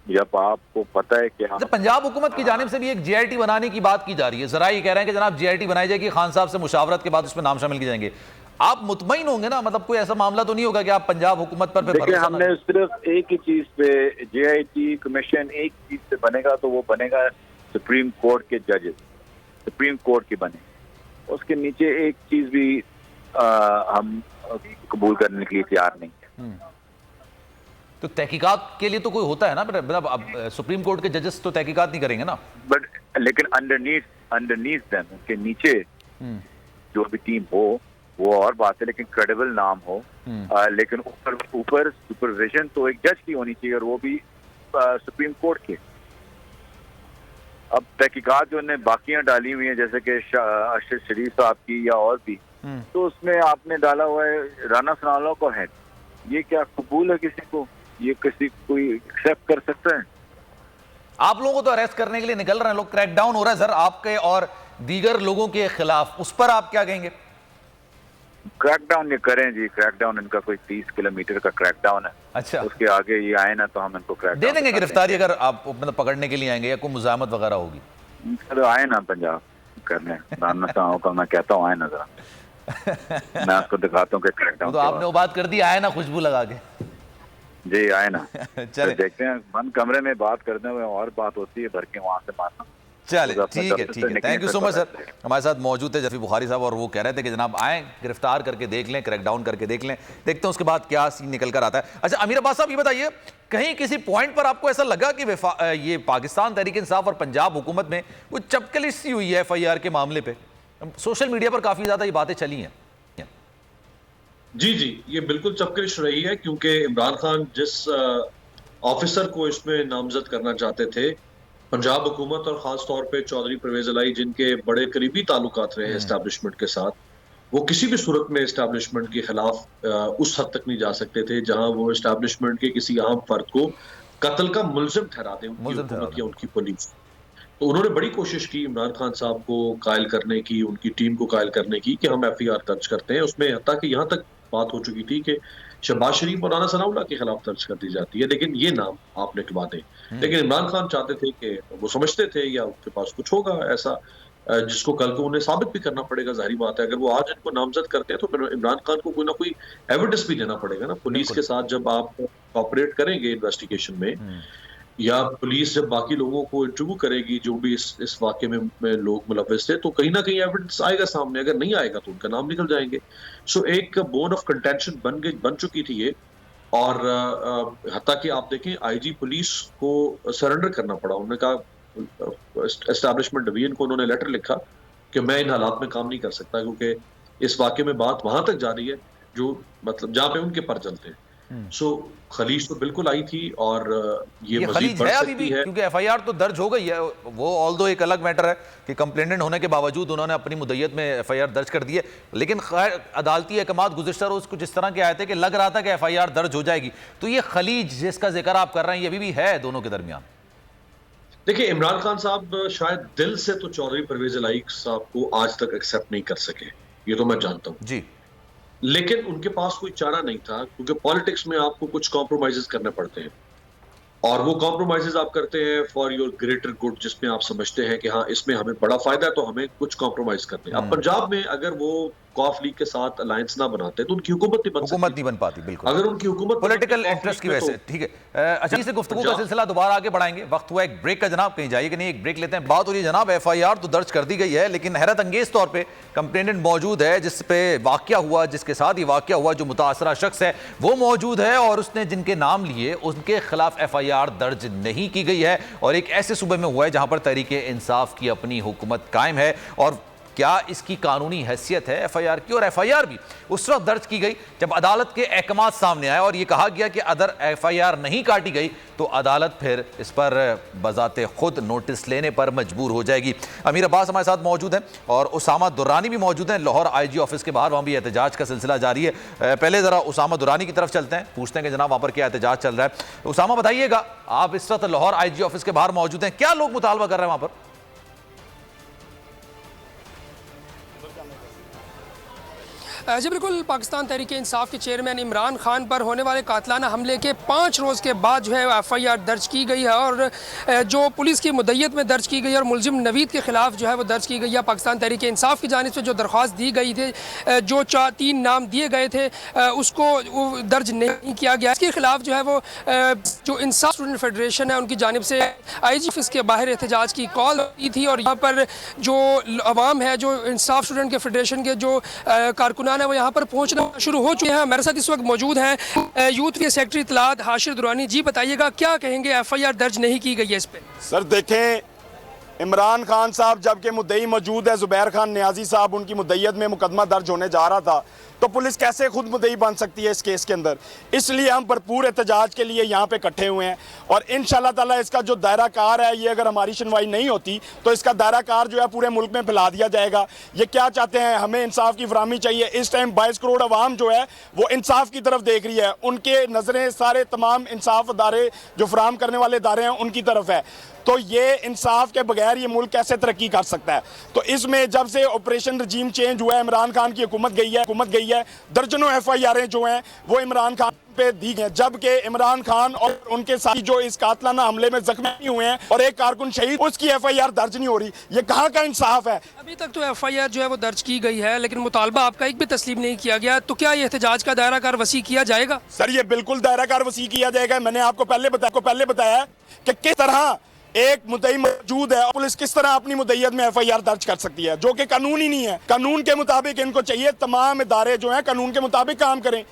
जब आपको पता है कि पंजाब हुकूमत की जानिब से भी एक जीआईटी बनाने की बात की जा रही है। जरा ये कह रहे हैं कि जनाब जीआईटी बनाई जाएगी, खान साहब से मुशावरत के बाद उसमें नाम शामिल किए जाएंगे। आप मुतमईन होंगे ना? मतलब कोई ऐसा मामला तो नहीं होगा कि आप पंजाब हुकूमत पर देखिए, हमने सिर्फ एक ही चीज पे जीआईटी कमीशन एक चीज से बनेगा, तो वो बनेगा सुप्रीम कोर्ट के जजेस, सुप्रीम कोर्ट के बने। उसके नीचे एक चीज भी हम कबूल करने के लिए तैयार नहीं है। तो तहकीकात के लिए तो कोई होता है ना, मतलब अब सुप्रीम कोर्ट के जजेस तो तहकीकात नहीं करेंगे ना। बट लेकिन अंडरनीथ देम, उनके नीचे जो भी टीम हो वो और बात है, लेकिन क्रेडिबल नाम हो। लेकिन ऊपर सुपरविजन तो एक जज की होनी चाहिए, और वो भी सुप्रीम कोर्ट के। अब तहकीकात जो ने बाकियां डाली हुई हैं, जैसे कि अरशद शरीफ साहब की या और भी, तो उसमें आपने डाला हुआ है राना सनाउल्लाह को हेड। ये क्या कबूल है किसी को? ये किसी कोई एक्सेप्ट कर सकता है? आप लोगों को तो अरेस्ट करने के लिए निकल रहे हैं लोग, क्रैकडाउन हो रहा है सर आपके और दीगर लोगों के खिलाफ, उस पर आप क्या कहेंगे? क्रैकडाउन ये करें जी, क्रैकडाउन इनका कोई 30 किलोमीटर का क्रैकडाउन है। अच्छा, उसके आगे ये आए ना तो हम इनको क्रैकडाउन दे देंगे गिरफ्तारी, अगर आप मतलब पकड़ने के लिए आएंगे या कोई मुजाहमत वगैरह होगी। चलो आए ना पंजाब करने, मैं कहता हूँ आए ना जरा, मैं आपको दिखाता हूँ कि क्रैकडाउन। तो आपने वो बात कर दी, आए ना खुशबू लगा के। जी आए ना। चले देखते हैं, बंद कमरे में बात करने में और बात होती है, भर के वहां से मारना। चले ठीक है, thank you so much sir. हमारे साथ मौजूद थे जफी बुखारी साहब और वो कह रहे थे कि जनाब आए, गिरफ्तार करके देख लें, क्रैकडाउन करके देख लें, देखते हैं उसके बाद क्या सीन निकल कर आता है। अच्छा अमीर अब्बास साहब ये बताइए, कहीं किसी पॉइंट पर आपको ऐसा लगा कि ये पाकिस्तान तहरीक इंसाफ और पंजाब हुकूमत में वो चपकलिश सी हुई है एफआईआर के मामले पे? सोशल मीडिया पर काफी ज्यादा ये बातें चली हैं। जी, ये बिल्कुल चपकलिश रही है, क्योंकि इमरान खान जिस ऑफिसर को इसमें नामजद करना चाहते थे, पंजाब हुकूमत और खास तौर पे चौधरी परवेज इलाही, जिनके बड़े करीबी ताल्लुकात रहे हैं एस्टैब्लिशमेंट के साथ, वो किसी भी सूरत में इस्टेब्लिशमेंट के खिलाफ उस हद तक नहीं जा सकते थे जहां वो इस्टेब्लिशमेंट के किसी आम फर्द को कत्ल का मुल्जिम ठहरा दें, उनकी हुकूमत या उनकी पुलिस। तो उन्होंने बड़ी कोशिश की इमरान खान साहब को कायल करने की, उनकी टीम को कायल करने की कि हम FIR दर्ज करते हैं। उसमें हत्ता कि यहाँ तक बात हो चुकी थी कि शहबाज शरीफ और राना सनाउल्लाह के खिलाफ दर्ज कर दी जाती है, लेकिन ये नाम आप निकलवा दें। लेकिन इमरान खान चाहते थे कि वो समझते थे या उनके पास कुछ होगा ऐसा जिसको कल को उन्हें साबित भी करना पड़ेगा। जाहिर बात है, अगर वो आज इनको नामजद करते हैं तो फिर इमरान खान को कोई ना कोई एविडेंस भी देना पड़ेगा ना। पुलिस के साथ जब आप कॉपरेट करेंगे इन्वेस्टिगेशन में, या पुलिस जब बाकी लोगों को इंटरव्यू करेगी जो भी इस वाकये में लोग मुलव्वस थे, तो कहीं ना कहीं एविडेंस आएगा सामने। अगर नहीं आएगा तो उनका नाम निकल जाएंगे। सो एक बोन ऑफ कंटेंशन बन चुकी थी ये। और हत्ता कि आप देखें IG पुलिस को सरेंडर करना पड़ा। उन्होंने कहा, एस्टैब्लिशमेंट डिवीजन को उन्होंने लेटर लिखा कि मैं इन हालात में काम नहीं कर सकता, क्योंकि इस वाकये में बात वहां तक जा रही है जो मतलब जहां पे उनके पर चलते हैं। सो खलीज तो बिल्कुल आई थी और ये मजीद बढ़ सकती है, क्योंकि FIR तो दर्ज हो गई है। वो ऑल्दो एक अलग मैटर है कि कंप्लेनेंट होने के बावजूद उन्होंने अपनी मुद्दत में FIR दर्ज कर दी है, लेकिन खैर अदालती अहकामात गुज़िश्ता रोज कुछ इस तरह के आए थे कि लग रहा था कि FIR दर्ज हो जाएगी। तो ये खलीज जिसका जिक्र आप कर रहे हैं, ये भी है दोनों के दरमियान। देखिए, इमरान खान साहब शायद दिल से तो चौधरी परवेज इलाही साहब को आज तक एक्सेप्ट नहीं कर सके, ये तो मैं जानता हूँ जी, लेकिन उनके पास कोई चारा नहीं था, क्योंकि पॉलिटिक्स में आपको कुछ कॉम्प्रोमाइजेस करने पड़ते हैं, और वो कॉम्प्रोमाइजेस आप करते हैं फॉर योर ग्रेटर गुड, जिसमें आप समझते हैं कि हाँ इसमें हमें बड़ा फायदा है तो हमें कुछ कॉम्प्रोमाइज करते हैं। अब पंजाब में अगर वो कॉफ लीग के साथ अलायंस ना बनाते तो उनकी हुकूमत नहीं बन पाती। बिल्कुल, अगर उनकी हुकूमत पॉलिटिकल इंटरेस्ट की वजह से। ठीक है, अच्छा, इसे गुफ्तगू का सिलसिला दोबारा आगे बढ़ाएंगे। वक्त हुआ एक ब्रेक का जनाब, कहीं जाइए कि नहीं, एक ब्रेक लेते हैं। बात हो रही है जनाब FIR तो दर्ज कर दी गई है, लेकिन हैरत अंगेज तौर पे कंप्लेनेंट मौजूद है जिस पे वाकया हुआ, जिसके साथ ये वाकया हुआ, जो मुतासरा शख्स है वो मौजूद है, और उसने जिनके नाम लिए उनके खिलाफ FIR दर्ज नहीं की गई है, और एक ऐसे सूबे में हुआ है जहां पर तहरीक इंसाफ की अपनी हुकूमत कायम है। और क्या इसकी कानूनी हैसियत है FIR की? और FIR भी उस वक्त दर्ज की गई जब अदालत के अहकामात सामने आए और यह कहा गया कि अगर FIR नहीं काटी गई तो अदालत फिर इस पर बजाते खुद नोटिस लेने पर मजबूर हो जाएगी। अमीर अब्बास हमारे साथ मौजूद हैं और उसामा दुर्रानी भी मौजूद हैं लाहौर IG ऑफिस के बाहर, वहाँ भी एहतजाज का सिलसिला जारी है। पहले ज़रा उसामा दुर्रानी की तरफ चलते हैं, पूछते हैं कि जनाब वहाँ पर क्या एहतजाज चल रहा है। उसामा बताइएगा, आप इस वक्त लाहौर IG ऑफिस के बाहर मौजूद हैं, क्या लोग मुतालबा कर रहे हैं वहाँ पर? जी बिल्कुल, पाकिस्तान तहरीक इंसाफ के चेयरमैन इमरान खान पर होने वाले कातलाना हमले के 5 रोज़ के बाद जो है FIR दर्ज की गई है, और जो पुलिस की मुद्दत में दर्ज की गई है और मुलजिम नवीद के खिलाफ जो है वो दर्ज की गई है। पाकिस्तान तहरीक इंसाफ की जानिब से जो दरख्वास्त दी गई थी, जो 3 नाम दिए गए थे, उसको दर्ज नहीं किया गया। इसके खिलाफ जो है वो जो इंसाफ स्टूडेंट फेडरेशन है उनकी जानिब से IG ऑफिस के बाहर एहतजाज की कॉल दी थी, और यहाँ पर जो अवाम है, जो इंसाफ स्टूडेंट के फेडरेशन के जो कारकुनान है वो यहाँ पर पहुँचना शुरू हो चुके हैं। हमारे साथ इस वक्त मौजूद हैं यूथ के सेक्रेटरी इत्तलात हाशिर दुरानी जी। बताइएगा क्या कहेंगे, FIR दर्ज नहीं की गई है इस पे? सर देखें, इमरान खान साहब जबकि मुद्दई मौजूद है, ज़ुबैर खान नियाजी साहब, उनकी मुद्दईयत में मुकदमा दर्ज होने जा रहा था, तो पुलिस कैसे खुद मुद्दई बन सकती है इस केस के अंदर? इसलिए हम भरपूर एहतजाज के लिए यहाँ पे इकट्ठे हुए हैं, और इंशाल्लाह ताला इसका जो दायरा कार है, ये अगर हमारी सुनवाई नहीं होती तो इसका दायरा कार जो है पूरे मुल्क में फैला दिया जाएगा। ये क्या चाहते हैं, हमें इंसाफ की फराहमी चाहिए। इस टाइम 22 करोड़ अवाम जो है वो इंसाफ की तरफ देख रही है, उनके नज़रें सारे तमाम इंसाफ अदारे जो फराहम करने वाले इदारे हैं उनकी तरफ है। तो ये इंसाफ के बगैर ये मुल्क कैसे तरक्की कर सकता है? तो इसमें जब से ऑपरेशन रजीम चेंज हुआ है, इमरान खान की हुकूमत गई है, दर्जनों FIR जो हैं वो इमरान खान पे दी गए, जबकि इमरान खान और उनके साथी जो इस कातलाना हमले में जख्मी हुए हैं और एक कारकुन शहीद, उसकी FIR दर्ज नहीं हो रही। ये कहाँ का इंसाफ है? अभी तक तो FIR जो है वो दर्ज की गई है, लेकिन मुतालबा आपका एक भी तस्लीम नहीं किया गया, तो क्या ये एहतजाज का दायरा कार वसी किया जाएगा? सर ये बिल्कुल दायरा कार वसी किया जाएगा। मैंने आपको पहले बताया कि किस तरह एक मुद्दई मौजूद है, पुलिस किस तरह अपनी मुद्दईयत में FIR दर्ज कर सकती है, जो कि कानून ही नहीं है। कानून के मुताबिक इनको चाहिए तमाम इदारे जो हैं कानून के मुताबिक काम करें।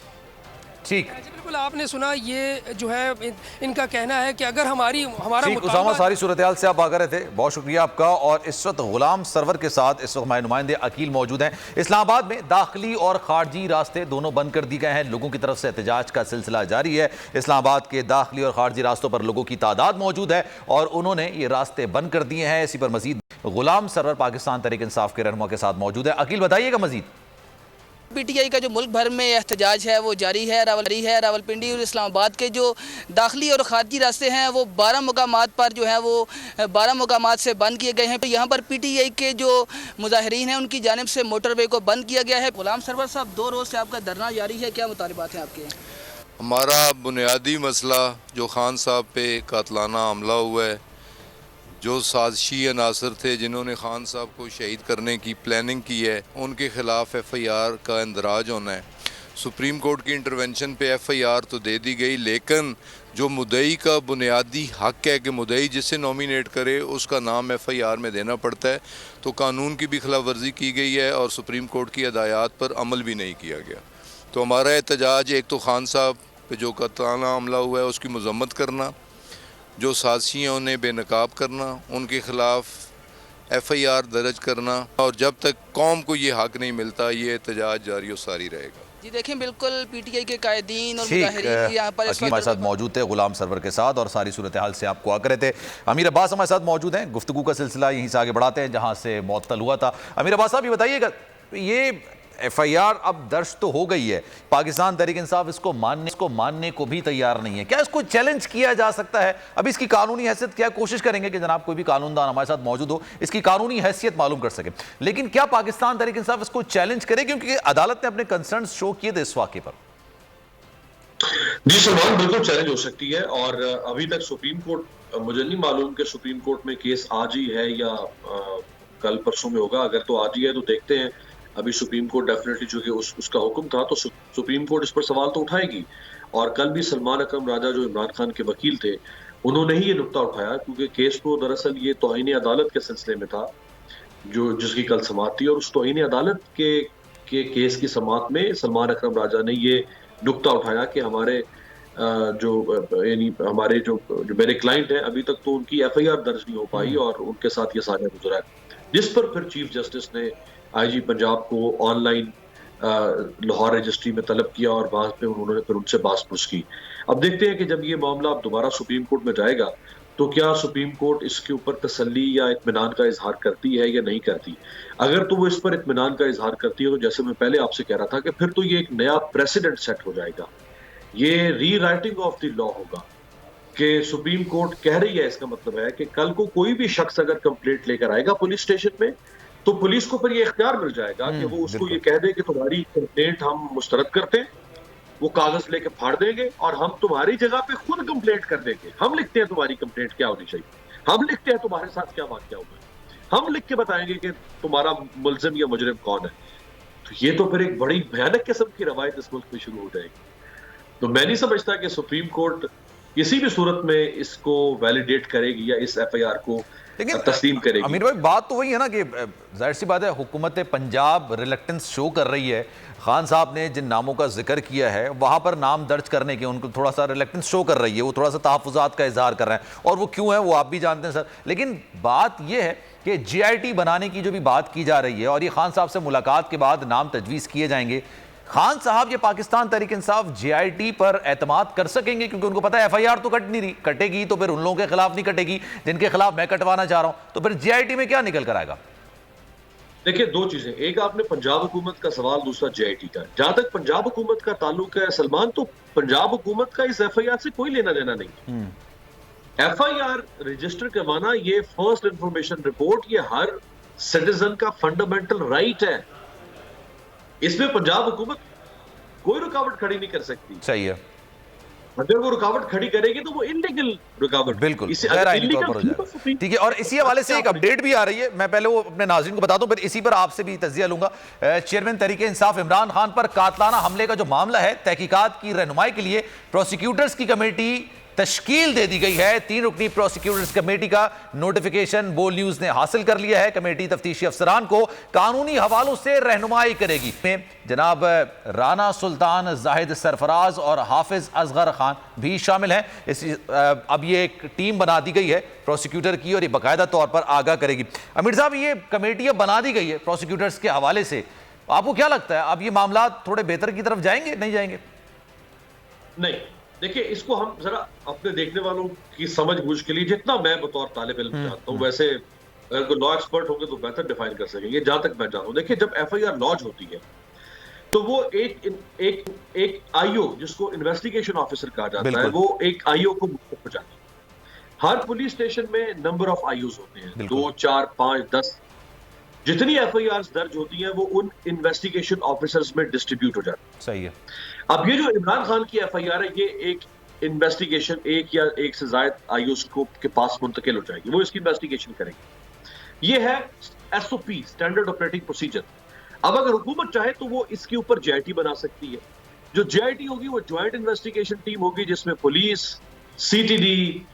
ठीक, बिल्कुल आपने सुना, ये जो है इनका कहना है कि अगर हमारा उसामा, सारी सूरत हाल से आप आगे रहे थे, बहुत शुक्रिया आपका। और इस वक्त गुलाम सरवर के साथ इस वक्त हमारे नुमाइंदे अकील मौजूद हैं। इस्लामाबाद में दाखिली और खारजी रास्ते दोनों बंद कर दिए गए हैं, लोगों की तरफ से एहतजाज का सिलसिला जारी है। इस्लामाबाद के दाखिली और खारजी रास्तों पर लोगों की तादाद मौजूद है और उन्होंने ये रास्ते बंद कर दिए हैं। इसी पर मजीद गुलाम सरवर पाकिस्तान तहरीक इंसाफ के रहनुमा के साथ मौजूद है। अकील बताइएगा मजीद। पीटीआई का जो मुल्क भर में एहतजाज है वो जारी है। रावलपिंडी और इस्लामाबाद के जो दाखिली और खारजी रास्ते हैं वो 12 मुकामात पर जो है वो 12 मुकामात से बंद किए गए हैं। तो यहाँ पर पीटीआई के जो मुजाहिरीन हैं उनकी जानिब से मोटरवे को बंद किया गया है। गुलाम सरवर साहब, 2 रोज़ से आपका धरना जारी है, क्या मुतालिबात हैं आपके? हमारा बुनियादी मसला जो खान साहब पे कातलाना हमला हुआ है, जो साजिशी अनासर थे जिन्होंने खान साहब को शहीद करने की प्लानिंग की है, उनके ख़िलाफ़ FIR का इंदराज होना है। सुप्रीम कोर्ट की इंटरवेंशन पे FIR तो दे दी गई, लेकिन जो मुद्दई का बुनियादी हक़ है कि मुद्दई जिसे नॉमिनेट करे उसका नाम FIR में देना पड़ता है, तो कानून की भी खिलाफ वर्जी की गई है और सुप्रीम कोर्ट की हदायत पर अमल भी नहीं किया गया। तो हमारा एहतजाज एक तो खान साहब पे जो कातलाना हमला हुआ है उसकी मजम्मत करना, जो साजिशी हैं उन्हें बेनकाब करना, उनके ख़िलाफ़ FIR दर्ज करना, और जब तक कौम को ये हक़ नहीं मिलता ये एहतजाज जारी और सारी रहेगा। जी देखें, बिल्कुल पीटीआई के कायदीन और मुजाहिरीन यहाँ पर हमारे साथ मौजूद थे गुलाम सरवर के साथ, और सारी सूरत हाल से आपको आकर रहे थे। अमीर अब्बास हमारे साथ मौजूद हैं। गुफ्तगू का सिलसिला यहीं से आगे बढ़ाते हैं जहाँ से मुअत्तल हुआ था। अमीर अब्बास साहब, ये बताइएगा, ये FIR अब दर्ज तो हो गई है, पाकिस्तान तहरीक इंसाफ इसको मानने को भी तैयार नहीं है, क्या इसको चैलेंज किया जा सकता है? अभी इसकी कानूनी हैसियत क्या, कोशिश करेंगे कि जनाब कोई भी कानूनदान हमारे साथ मौजूद हो, इसकी कानूनी हैसियत मालूम कर सके, लेकिन क्या पाकिस्तान तहरीक इंसाफ इसको चैलेंज करे? क्योंकि अदालत ने अपने कंसर्न शो किए थे इस वाक़े पर। जी सलमान, बिल्कुल चैलेंज हो सकती है, और अभी तक सुप्रीम कोर्ट, मुझे नहीं मालूम कि सुप्रीम कोर्ट में केस आज ही है या कल परसों में होगा। अगर तो आज ही है तो देखते हैं। अभी सुप्रीम कोर्ट डेफिनेटली, चूंकि उसका हुक्म था, तो सुप्रीम कोर्ट इस पर सवाल तो उठाएगी। और कल भी सलमान अकरम राजा जो इमरान खान के वकील थे, उन्होंने ही ये नुक्ता उठाया, क्योंकि केस तो दरअसल ये तौहीन अदालत के सिलसिले में था जिसकी कल समाअत थी, और उस तौहीन अदालत के केस की समाअत में सलमान अकरम राजा ने ये नुक्ता उठाया कि हमारे हमारे जो मेरे क्लाइंट हैं, अभी तक तो उनकी FIR दर्ज नहीं हो पाई और उनके साथ ये साझा गुजरा है, जिस पर फिर चीफ जस्टिस ने IG पंजाब को ऑनलाइन लाहौर रजिस्ट्री में तलब किया, और वहां पे उन्होंने फिर उनसे बात-पूछ की। अब देखते हैं कि जब ये मामला अब दोबारा सुप्रीम कोर्ट में जाएगा तो क्या सुप्रीम कोर्ट इसके ऊपर तसल्ली या इत्मीनान का इजहार करती है या नहीं करती। अगर तो वो इस पर इत्मीनान का इजहार करती है, तो जैसे मैं पहले आपसे कह रहा था कि फिर तो ये एक नया प्रेसिडेंट सेट हो जाएगा, ये री राइटिंग ऑफ द लॉ होगा कि सुप्रीम कोर्ट कह रही है, इसका मतलब है कि कल को कोई भी शख्स अगर कंप्लेंट लेकर आएगा पुलिस स्टेशन में, तो पुलिस को फिर ये इख्तियार मिल जाएगा कि वो उसको ये कह दे कि तुम्हारी कंप्लेंट हम मुस्तरद करते हैं, वो कागज लेके फाड़ देंगे और हम तुम्हारी जगह पे खुद कंप्लेंट कर देंगे। हम लिखते हैं तुम्हारी कंप्लेंट क्या होनी चाहिए, हम लिखते हैं तुम्हारे साथ क्या वाकया हुआ, हम लिख के बताएंगे कि तुम्हारा मुल्जिम या मुजरिम कौन है। तो ये तो फिर एक बड़ी भयानक किस्म की रवायत इस मुल्क में शुरू हो जाएगी। तो मैं नहीं समझता कि सुप्रीम कोर्ट किसी भी सूरत में इसको वैलिडेट करेगी या इस FIR को तस्लीम करेगी। अमीर भाई, बात तो वही है ना कि जाहिर सी बात है, हुकूमत पंजाब रिलक्टेंस शो कर रही है। खान साहब ने जिन नामों का जिक्र किया है वहाँ पर नाम दर्ज करने के उनको थोड़ा सा रिलक्टेंस शो कर रही है, वो थोड़ा सा तहफ़्फ़ुज़ात का इजहार कर रहे हैं, और वो क्यों है वो आप भी जानते हैं सर। लेकिन बात यह है कि GIT बनाने की जो भी बात की जा रही है, और ये खान साहब से मुलाकात के बाद नाम तजवीज़ किए जाएंगे, खान साहब ये पाकिस्तान तहरीक इंसाफ GIT पर एतमाद कर सकेंगे? क्योंकि उनको पता है FIR तो कट नहीं रही, कटेगी तो फिर उन लोगों के खिलाफ नहीं कटेगी जिनके खिलाफ मैं कटवाना चाह रहा हूं, तो फिर GIT में क्या निकल कर आएगा? देखिए, दो चीजें, एक आपने पंजाब हुकूमत का सवाल, दूसरा GIT का। जहां तक पंजाब हुकूमत का ताल्लुक है सलमान, तो पंजाब हुकूमत का इस FIR से कोई लेना देना नहीं। FIR रजिस्टर करवाना, ये फर्स्ट इंफॉर्मेशन रिपोर्ट, ये हर सिटीजन का फंडामेंटल राइट है। इसमें पंजाब हुकूमत कोई रुकावट खड़ी नहीं कर सकती। सही है, अगर वो रुकावट खड़ी करेगी तो वो इलीगल रुकावट, बिल्कुल गैर आईनी तौर पर हो जाएगा। ठीक है, और इसी हवाले से एक अपडेट भी आ रही है, मैं पहले वो अपने नाज़रीन को बता दूं, फिर इसी पर आपसे भी तजिया लूंगा। चेयरमैन तहरीक इंसाफ इमरान खान पर कातलाना हमले का जो मामला है, तहकीकात की रहनुमाई के लिए प्रोसिक्यूटर्स की कमेटी तश्कील दे दी गई है। 3 रुकनी प्रोसिक्यूटर्स कमेटी का नोटिफिकेशन बोल न्यूज ने हासिल कर लिया है। कमेटी तफ्तीशी अफसरान को कानूनी हवालों से रहनुमाई करेगी। में जनाब राना सुल्तान, जाहिद सरफराज और हाफिज असगर खान भी शामिल हैं। अब ये एक टीम बना दी गई है प्रोसिक्यूटर की, और ये बाकायदा तौर पर आगाह करेगी। अमीर साहब, ये कमेटी अब बना दी गई है प्रोसिक्यूटर्स के हवाले से, आपको क्या लगता है अब ये मामला थोड़े बेहतर की तरफ जाएंगे, नहीं जाएंगे? नहीं, देखिए, इसको हम जरा अपने देखने वालों की समझ बूझ के लिए, जितना मैं बतौर तालिब इल्म जानता हूँ, वैसे अगर कोई लॉ एक्सपर्ट होंगे तो बेहतर डिफाइन कर सकेंगे। जहां तक मैं जानता हूँ, देखिए, जब FIR लॉन्च होती है तो वो एक आईओ, जिसको इन्वेस्टिगेशन ऑफिसर कहा जाता है, वो एक आईओ को मुख्तलिफ हो जाती है। हर पुलिस स्टेशन में नंबर ऑफ आईओज होते हैं, 2, 4, 5, 10। जितनी एफआईआर दर्ज होती हैं वो उन इन्वेस्टिगेशन ऑफिसर्स में डिस्ट्रीब्यूट हो जाती है। सही है। अब ये जो इमरान खान की एफआईआर है, ये एक इन्वेस्टिगेशन एक या एक से ज्यादा आईओज के पास मुंतकिल हो जाएगी, वो इसकी इन्वेस्टिगेशन करेंगे। ये है एसओपी, स्टैंडर्ड ऑपरेटिंग प्रोसीजर। अब अगर हुकूमत चाहे तो वो इसके ऊपर जेआईटी बना सकती है। जो जेआईटी होगी वो ज्वाइंट इन्वेस्टिगेशन टीम होगी, जिसमें police, CTD,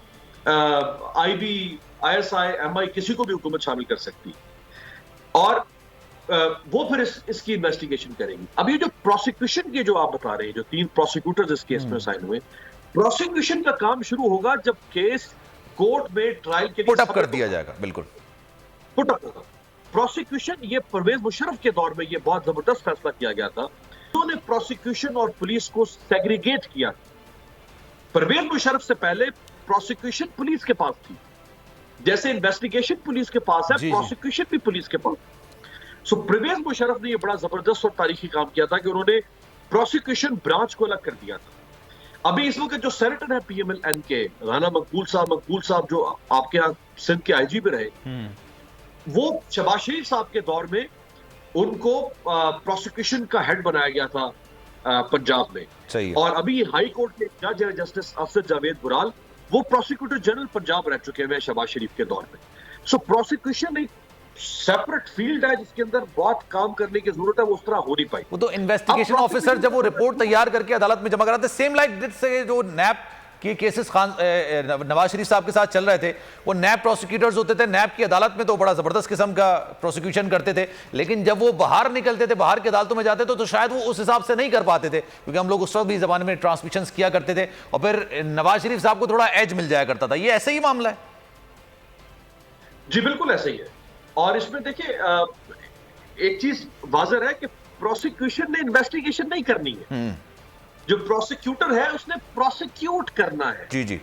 IB, ISI, MI, किसी को भी हुकूमत शामिल कर सकती है और वो फिर इसकी इन्वेस्टिगेशन करेगी। अब ये जो प्रोसिक्यूशन के जो आप बता रहे हैं, जो 3 प्रोसिक्यूटर्स इस केस में साइन हुए, प्रोसिक्यूशन का काम शुरू होगा जब केस कोर्ट में ट्रायल के लिए पुट अप कर दिया जाएगा। बिल्कुल पुट अप होगा। प्रोसिक्यूशन, ये परवेज मुशर्रफ के दौर में ये बहुत जबरदस्त फैसला किया गया था। उन्होंने प्रोसिक्यूशन और पुलिस को सेग्रीगेट किया। परवेज मुशर्रफ से पहले प्रोसिक्यूशन पुलिस के पास थी, जैसे इन्वेस्टिगेशन पुलिस के पास है, प्रोसिक्यूशन भी पुलिस के पास। सो परवेज मुशर्रफ ने ये बड़ा जबरदस्त और तारीखी काम किया था कि उन्होंने प्रोसिक्यूशन ब्रांच को अलग कर दिया था। अभी इस वक्त जो सेनेटर है पीएमएल-एन के, राना मकबूल साहब जो आपके यहाँ सिंध के आईजी भी रहे, वो शहबाज शरीफ साहब के दौर में उनको प्रोसिक्यूशन का हेड बनाया गया था पंजाब में। सही है। और अभी हाई कोर्ट के जज है जस्टिस अफसर जावेद बुराल, वो प्रोसिक्यूटर जनरल पंजाब रह चुके हैं शहबाज शरीफ के दौर में। सो प्रोसिक्यूशन एक सेपरेट फील्ड है जिसके अंदर बहुत काम करने की जरूरत है, वो उस तरह हो नहीं पाई। वो तो इन्वेस्टिगेशन ऑफिसर जब वो रिपोर्ट तैयार करके अदालत में जमा कराते, सेम लाइक दिस से जो नैब के केसेस नवाज शरीफ साहब के साथ चल रहे थे, वो नैब प्रोसिक्यूटर्स होते थे। नैब की अदालत में तो बड़ा जबरदस्त किस्म का प्रोसिक्यूशन करते थे, लेकिन जब वो बाहर निकलते थे, बाहर की अदालतों में जाते थे, तो शायद वो उस हिसाब से नहीं कर पाते थे, क्योंकि हम लोग उस वक्त भी जमाने में ट्रांसमिशंस किया करते थे और फिर नवाज शरीफ साहब को थोड़ा एज मिल जाया करता था। ये ऐसे ही मामला है? जी बिल्कुल ऐसे ही है। और इसमें देखिए एक चीज वाज़ेह है कि प्रोसिक्यूशन ने इन्वेस्टिगेशन नहीं करनी है, जो प्रोसिक्यूटर है उसने प्रोसिक्यूट करना है। जी जी,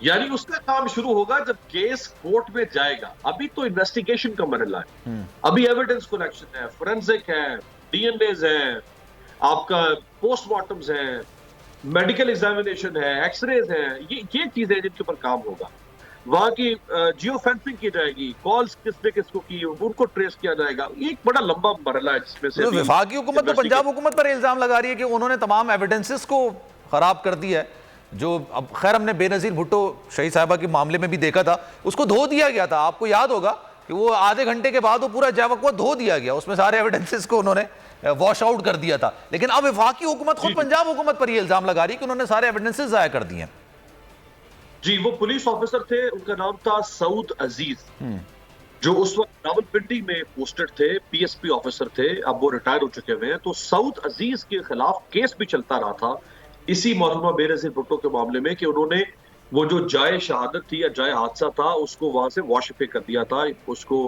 यानी उसका काम शुरू होगा जब केस कोर्ट में जाएगा। अभी तो इन्वेस्टिगेशन का मरहला है, अभी एविडेंस कलेक्शन है, फोरेंसिक है, डीएनएज है, आपका पोस्टमार्टम्स है, मेडिकल एग्जामिनेशन है, एक्सरेज है, ये चीजें जिनके ऊपर काम होगा। वहां की जियो फेंसिंग की जाएगी, कॉल्स किसने किसको की उनको ट्रेस किया जाएगा। ये एक बड़ा लंबा मरहला है जिसमें से वफाकी हुकूमत तो पंजाब हुकूमत पर इल्जाम लगा रही है कि उन्होंने तमाम एविडेंसेस को खराब कर दिया है। जो अब खैर हमने बेनजीर भुट्टो शहीद साहिबा के मामले में भी देखा था, उसको धो दिया गया था। आपको याद होगा कि वो आधे घंटे के बाद वो पूरा जवाब धो दिया गया, उसमें सारे एविडेंसेस को उन्होंने वॉश आउट कर दिया था। लेकिन अब वफाकी हुकूमत खुद पंजाब हुकूमत पर यह इल्जाम लगा रही है कि उन्होंने सारे एविडेंसेस जाया कर दिए। जी, वो पुलिस ऑफिसर थे, उनका नाम था सऊद अजीज, जो उस वक्त रावलपिंडी में पोस्टेड थे, पीएसपी ऑफिसर थे, अब वो रिटायर हो चुके हुए हैं। तो सऊद अजीज के खिलाफ केस भी चलता रहा था इसी मरहुमा बेनजीर भुट्टो के मामले में कि उन्होंने वो जो जाए शहादत थी या जाए हादसा था उसको वहां से वॉश अवे कर दिया था, उसको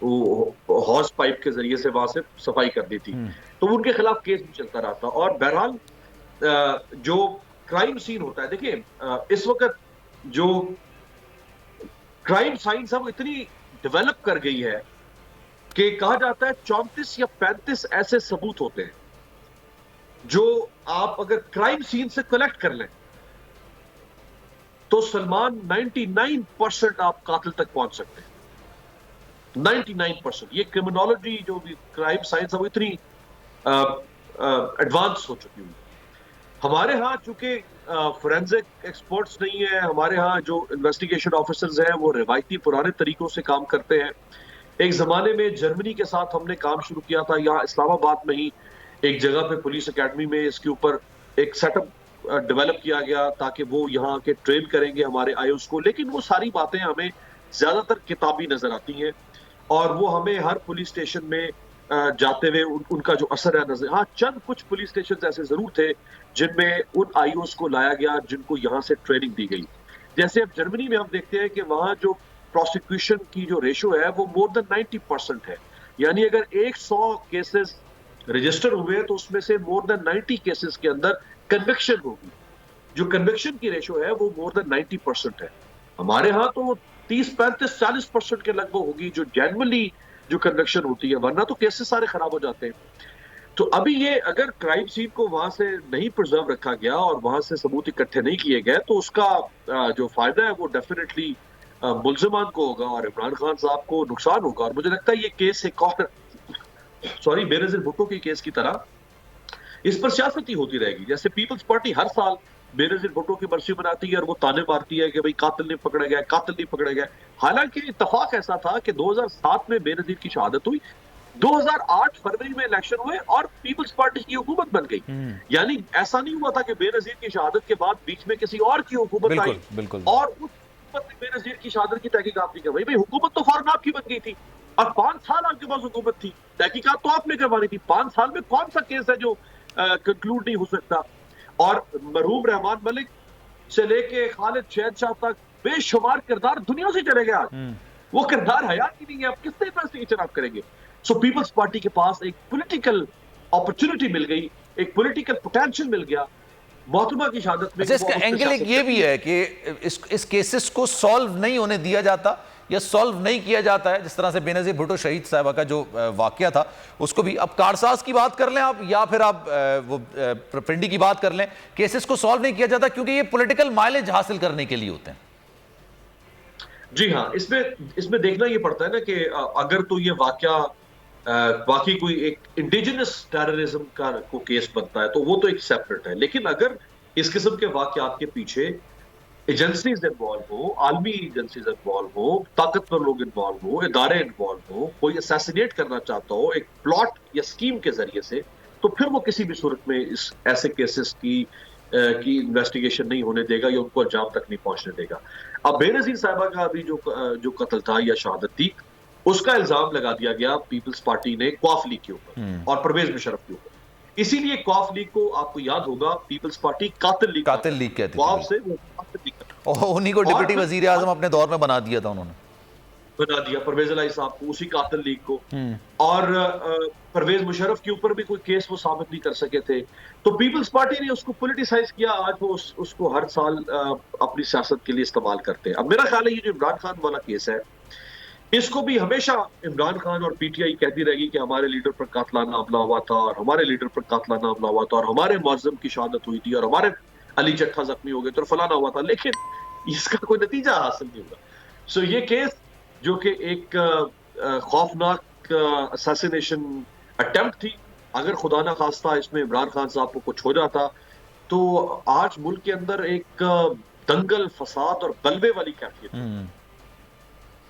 हॉर्स पाइप के जरिए से वहां से सफाई कर दी थी। तो उनके खिलाफ केस भी चलता रहा था। और बहरहाल जो क्राइम सीन होता है, देखिए इस वक्त जो क्राइम साइंस है वो इतनी डेवलप कर गई है कि कहा जाता है 34 या 35 ऐसे सबूत होते हैं जो आप अगर क्राइम सीन से कलेक्ट कर लें तो सलमान 99% आप कातिल तक पहुंच सकते हैं। 99%। ये क्रिमिनोलॉजी जो भी क्राइम साइंस है वो इतनी एडवांस हो चुकी है। हमारे यहाँ चूंकि फोरेंसिक एक्सपर्ट्स नहीं है, हमारे यहाँ जो इन्वेस्टिगेशन ऑफिसर्स हैं वो रिवायती पुराने तरीकों से काम करते हैं। एक जमाने में जर्मनी के साथ हमने काम शुरू किया था, यहाँ इस्लामाबाद में ही एक जगह पे पुलिस एकेडमी में इसके ऊपर एक सेटअप डेवलप किया गया ताकि वो यहाँ के ट्रेन करेंगे हमारे आईओस को। लेकिन वो सारी बातें हमें ज्यादातर किताबी नजर आती हैं और वो हमें हर पुलिस स्टेशन में जाते हुए उनका जो असर है नजर। हाँ, चंद कुछ पुलिस स्टेशन ऐसे जरूर थे जिनमें उन आईओस को लाया गया जिनको यहाँ से ट्रेनिंग दी गई। जैसे अब जर्मनी में हम देखते हैं कि वहाँ जो प्रोसिक्यूशन की जो रेशो है वो मोर देन 90% है। यानी अगर 100 केसेस रजिस्टर हुए तो उसमें से मोर देन 90 केसेस के अंदर कन्विक्शन होगी। जो कन्विक्शन की रेशो है वो मोर देन 90% है। हमारे यहाँ तो 30, 35, 40% के लगभग होगी जो जेन्युइनली जो कन्विक्शन होती है, वरना तो केसेस सारे खराब हो जाते हैं। तो अभी ये अगर क्राइम सीन को वहां से नहीं प्रिजर्व रखा गया और वहां से सबूत इकट्ठे नहीं किए गए तो उसका जो फायदा है वो डेफिनेटली मुल्जिमान को होगा और इमरान खान साहब को नुकसान होगा। और मुझे लगता है ये केस एक और बेनजीर भुट्टो की केस की तरह इस पर सियासत ही होती रहेगी। जैसे पीपल्स पार्टी हर साल बेनजीर भुट्टो की बरसी मनाती है और वो ताने मारती है कि भाई कातिल नहीं पकड़ा गया, कातिल नहीं पकड़ा गया। हालांकि इत्तेफाक ऐसा था कि 2007 में बेनजीर की शहादत हुई, 2008 फरवरी में इलेक्शन हुए और पीपल्स पार्टी की हुकूमत बन गई। यानी ऐसा नहीं हुआ था कि बेनजीर की शहादत के बाद बीच में किसी और की हुकूमत आई और उस हुकूमत ने बेनजीर की शहादत की तहकीकात नहीं करवाई। भाई हुकूमत तो फौरन आपकी बन गई थी और 5 साल आपके पास हुकूमत थी, तहकीकात तो आपने करवानी थी। 5 साल में कौन सा केस है जो कंक्लूड नहीं हो सकता। और मरहूम रहमान मलिक से लेके खालिद शहनशाह तक बेशुमार किरदार दुनिया से चले गए आज, वो किरदार हयात ही नहीं है। आप किस इन्वेस्टिगेशन आप करेंगे? सो पीपल्स पार्टी के पास एक पॉलिटिकल अपॉर्चुनिटी मिल गई, एक पॉलिटिकल पोटेंशियल मिल गया मोहतरमा की शहादत में। इसका एंगल एक ये भी है कि इस केसेस को सॉल्व नहीं होने दिया जाता या सॉल्व नहीं किया जाता है। जिस तरह से बेनजीर भुट्टो शहीद साहबा का जो वाकया था उसको भी, अब कारसाज की बात कर लें आप या फिर आप वो पिंडी की बात कर लें, केसेस को सॉल्व नहीं किया जाता क्योंकि ये पॉलिटिकल माइलेज हासिल करने के लिए होते हैं। जी हाँ, इसमें देखना ये पड़ता है ना कि अगर तो ये वाकया बाकी कोई एक इंडिजिनस टेररिज्म का को केस बनता है तो वो तो एक सेपरेट है। लेकिन अगर इस किस्म के वाकयात के पीछे एजेंसीज इन्वॉल्व हो, आलमी एजेंसीज इन्वॉल्व हो, ताकतवर लोग इन्वॉल्व हो, इदारे इन्वॉल्व हो, कोई असैसिनेट करना चाहता हो एक प्लॉट या स्कीम के जरिए से, तो फिर वो किसी भी सूरत में इस ऐसे केसेस की इन्वेस्टिगेशन नहीं होने देगा या उनको अंजाम तक नहीं पहुंचने देगा। अब बेनजीर साहिबा का अभी जो कत्ल था या शहादत थी उसका इल्जाम लगा दिया गया पीपल्स पार्टी ने क्वाफ लीग के ऊपर और परवेज मुशर्रफ के ऊपर। इसीलिए क्वाफ लीग को आपको याद होगा पीपल्स पार्टी कातिल लीग कहती थी। क्वाफ से वो कातिल लीग उन्हीं को डिप्टी वजीर आजम अपने दौर में बना दिया था, उन्होंने बना दिया परवेज इलाही साहब को उसी कातिल लीग को। और परवेज मुशर्रफ के ऊपर भी कोई केस वो साबित नहीं कर सके थे, तो पीपल्स पार्टी ने उसको पॉलिटिसाइज किया। आज वो उसको हर साल अपनी सियासत के लिए इस्तेमाल करते हैं। अब मेरा ख्याल है ये जो इमरान खान वाला केस है इसको भी हमेशा इमरान खान और पीटीआई कहती रहेगी कि हमारे लीडर पर कातलाना हमला हुआ था और हमारे लीडर पर कातलाना हमला हुआ था और हमारे मुअज्जम की शहादत हुई थी और हमारे अली चट्ठा जख्मी हो गए तो फलाना हुआ था, लेकिन इसका कोई नतीजा हासिल नहीं हुआ। सो ये केस जो कि एक खौफनाक असैसिनेशन अटेम्प्ट थी, अगर खुदा ना खास्ता इसमें इमरान खान साहब को कुछ हो जाता तो आज मुल्क के अंदर एक दंगल, फसाद और गलबे वाली कैफियत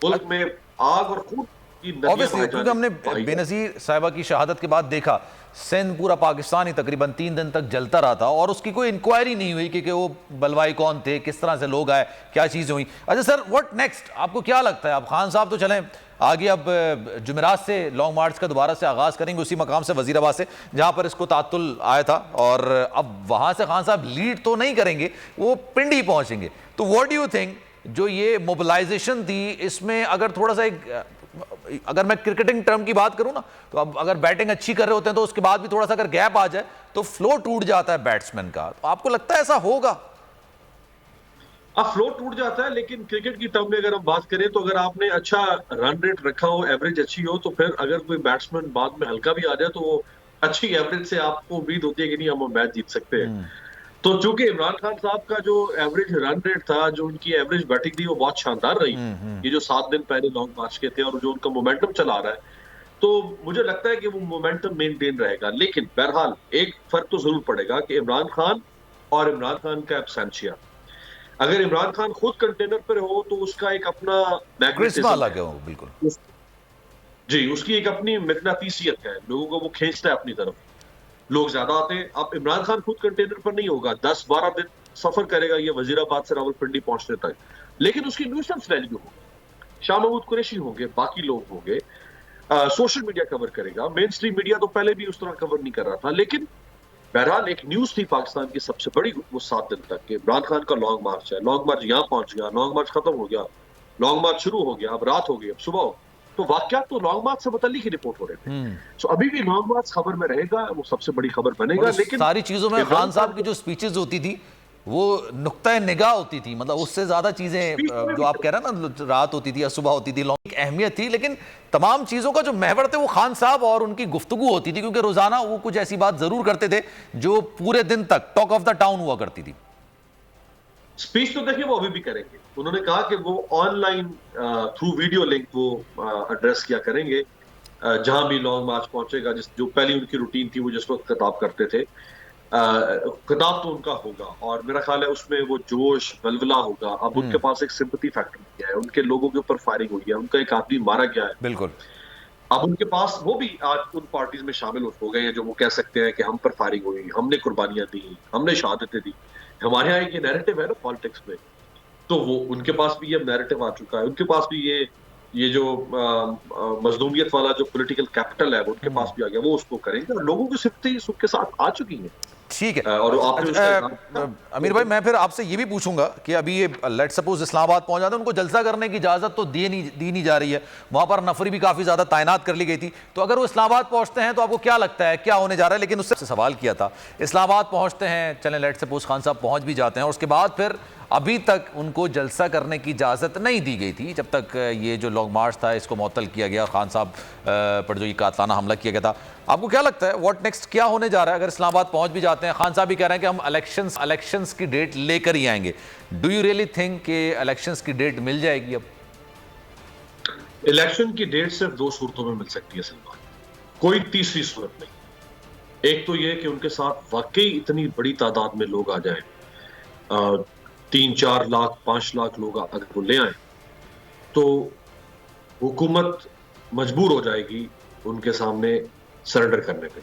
मुल्क में आग और खून की ऑब्वियसली, क्योंकि हमने बेनजीर साहिबा की शहादत के बाद देखा सिंध पूरा पाकिस्तान ही तकरीबन 3 दिन तक जलता रहा था और उसकी कोई इंक्वायरी नहीं हुई कि वो बलवाई कौन थे, किस तरह से लोग आए, क्या चीज़ें हुई। अच्छा सर, व्हाट नेक्स्ट? आपको क्या लगता है? अब खान साहब तो चलें आगे, अब जुमेरात से लॉन्ग मार्च का दोबारा से आगाज़ करेंगे उसी मकाम से वजीराबाद से जहाँ पर इसको तातुल आया था, और अब वहाँ से खान साहब लीड तो नहीं करेंगे, वो पिंडी पहुँचेंगे। तो व्हाट डू यू थिंक जो ये मोबिलाइजेशन थी इसमें अगर थोड़ा सा अगर मैं क्रिकेटिंग टर्म की बात करूं ना तो अब अगर बैटिंग अच्छी कर रहे होते हैं तो उसके बाद भी थोड़ा सा अगर गैप आ जाए तो फ्लो टूट जाता है बैट्समैन का, तो आपको लगता है ऐसा होगा? अब फ्लो टूट जाता है, लेकिन क्रिकेट की टर्म में अगर हम बात करें तो अगर आपने अच्छा रन रेट रखा हो, एवरेज अच्छी हो, तो फिर अगर कोई बैट्समैन बाद में हल्का भी आ जाए तो वो अच्छी एवरेज से आपको उम्मीद होती है कि नहीं हम मैच जीत सकते हैं। तो चूंकि इमरान खान साहब का जो एवरेज रन रेट था, जो उनकी एवरेज बैटिंग थी, वो बहुत शानदार रही। ये जो 7 दिन पहले लॉन्ग मार्च के थे और जो उनका मोमेंटम चला रहा है, तो मुझे लगता है कि वो मोमेंटम मेंटेन रहेगा। लेकिन बहरहाल एक फर्क तो जरूर पड़ेगा कि इमरान खान और इमरान खान का एब्सेंशिया, अगर इमरान खान खुद कंटेनर पर हो तो उसका एक अपना मैग्नेटिज्म अलग है, बिल्कुल जी, उसकी एक अपनी मैग्नेटिसियत है, लोगों को वो खींचता है अपनी तरफ, लोग ज्यादा आते हैं। अब इमरान खान खुद कंटेनर पर नहीं होगा, 10-12 दिन सफर करेगा ये वजीराबाद से रावलपिंडी पहुंचने तक, लेकिन उसकी न्यूसेंस वैल्यू होगी, शाह महमूद कुरैशी होंगे, बाकी लोग होंगे, सोशल मीडिया कवर करेगा, मेन स्ट्रीम मीडिया तो पहले भी उस तरह कवर नहीं कर रहा था। लेकिन बहरहाल एक न्यूज थी पाकिस्तान की सबसे बड़ी वो 7 दिन तक कि इमरान खान का लॉन्ग मार्च है, लॉन्ग मार्च यहाँ पहुंच गया, लॉन्ग मार्च खत्म हो गया, लॉन्ग मार्च शुरू हो गया, अब रात हो गई, अब सुबह हो, तो वाकया तो लॉन्ग मार्च से मुताल्लिक ही रिपोर्ट हो रहे थे। तो अभी भी लॉन्ग मार्च खबर में रहेगा, वो सबसे बड़ी खबर बनेगा। लेकिन सारी चीजों में खान साहब की जो स्पीचेस होती थी वो नुक्ता निगाह होती थी, मतलब उससे ज़्यादा चीज़ें जो आप कह रहे हैं ना, रात होती थी या सुबह होती थी, एक अहमियत थी, लेकिन तमाम चीज़ों का जो महवर थे वो खान साहब और उनकी गुफ्तगू होती थी, क्योंकि रोज़ाना वो कुछ ऐसी बात ज़रूर करते थे जो पूरे दिन तक टॉक ऑफ द टाउन हुआ करती थी। स्पीच तो देखिए वो अभी भी करेंगे, उन्होंने कहा कि वो ऑनलाइन थ्रू वीडियो लिंक वो एड्रेस किया करेंगे जहां भी लॉन्ग मार्च पहुंचेगा। जो पहली उनकी रूटीन थी वो जिस वक्त खिताब करते थे, खिताब तो उनका होगा और मेरा ख्याल है उसमें वो जोश वलवला होगा। अब उनके पास एक सिंपैथी फैक्टर गया है, उनके लोगों के ऊपर फायरिंग हुई है, उनका एक आदमी मारा गया है। बिल्कुल। अब उनके पास वो भी आज उन पार्टीज में शामिल हो गए हैं जो वो कह सकते हैं कि हम पर फायरिंग हुई, हमने कुर्बानियां दी, हमने शहादतें दी। हमारे यहाँ एक ये नैरेटिव है ना पॉलिटिक्स में, तो वो उनके पास भी ये नैरेटिव आ चुका है, उनके पास भी ये जो मजलूमियत वाला जो पॉलिटिकल कैपिटल है वो उनके पास भी आ गया, वो उसको करेंगे और लोगों की सिंपैथी उसके साथ आ चुकी है। ठीक है। और आपने अमीर भाई, मैं फिर आपसे ये भी पूछूंगा कि अभी ये लेट सपोज इस्लामाबाद पहुंच जाते हैं, उनको जलसा करने की इजाजत तो दी नहीं जा रही है, वहां पर नफरी भी काफी ज्यादा तैनात कर ली गई थी, तो अगर वो इस्लामाबाद पहुंचते हैं तो आपको क्या लगता है क्या होने जा रहा है? लेकिन उससे सवाल किया था, इस्लामाबाद पहुंचते हैं, चलें लेट सपोज खान साहब पहुंच भी जाते हैं और उसके बाद फिर अभी तक उनको जलसा करने की इजाज़त नहीं दी गई थी, जब तक ये जो लॉन्ग मार्च था इसको मुअत्तल किया गया, खान साहब पर जो ये कातलाना हमला किया गया था। आपको क्या लगता है व्हाट नेक्स्ट, क्या होने जा रहा है? अगर इस्लामाबाद पहुंच भी जाते हैं, खान साहब भी कह रहे हैं कि हम इलेक्शंस की डेट लेकर ही आएंगे, डू यू रियली थिंक कि इलेक्शंस की डेट मिल जाएगी? अब इलेक्शन की डेट सिर्फ दो सूरतों में मिल सकती है सलमान, कोई तीसरी सूरत नहीं। एक तो ये कि उनके साथ वाकई इतनी बड़ी तादाद में लोग आ जाए, 3-4 लाख 5 लाख लोग अगर वो ले आए तो हुकूमत मजबूर हो जाएगी उनके सामने सरेंडर करने पे।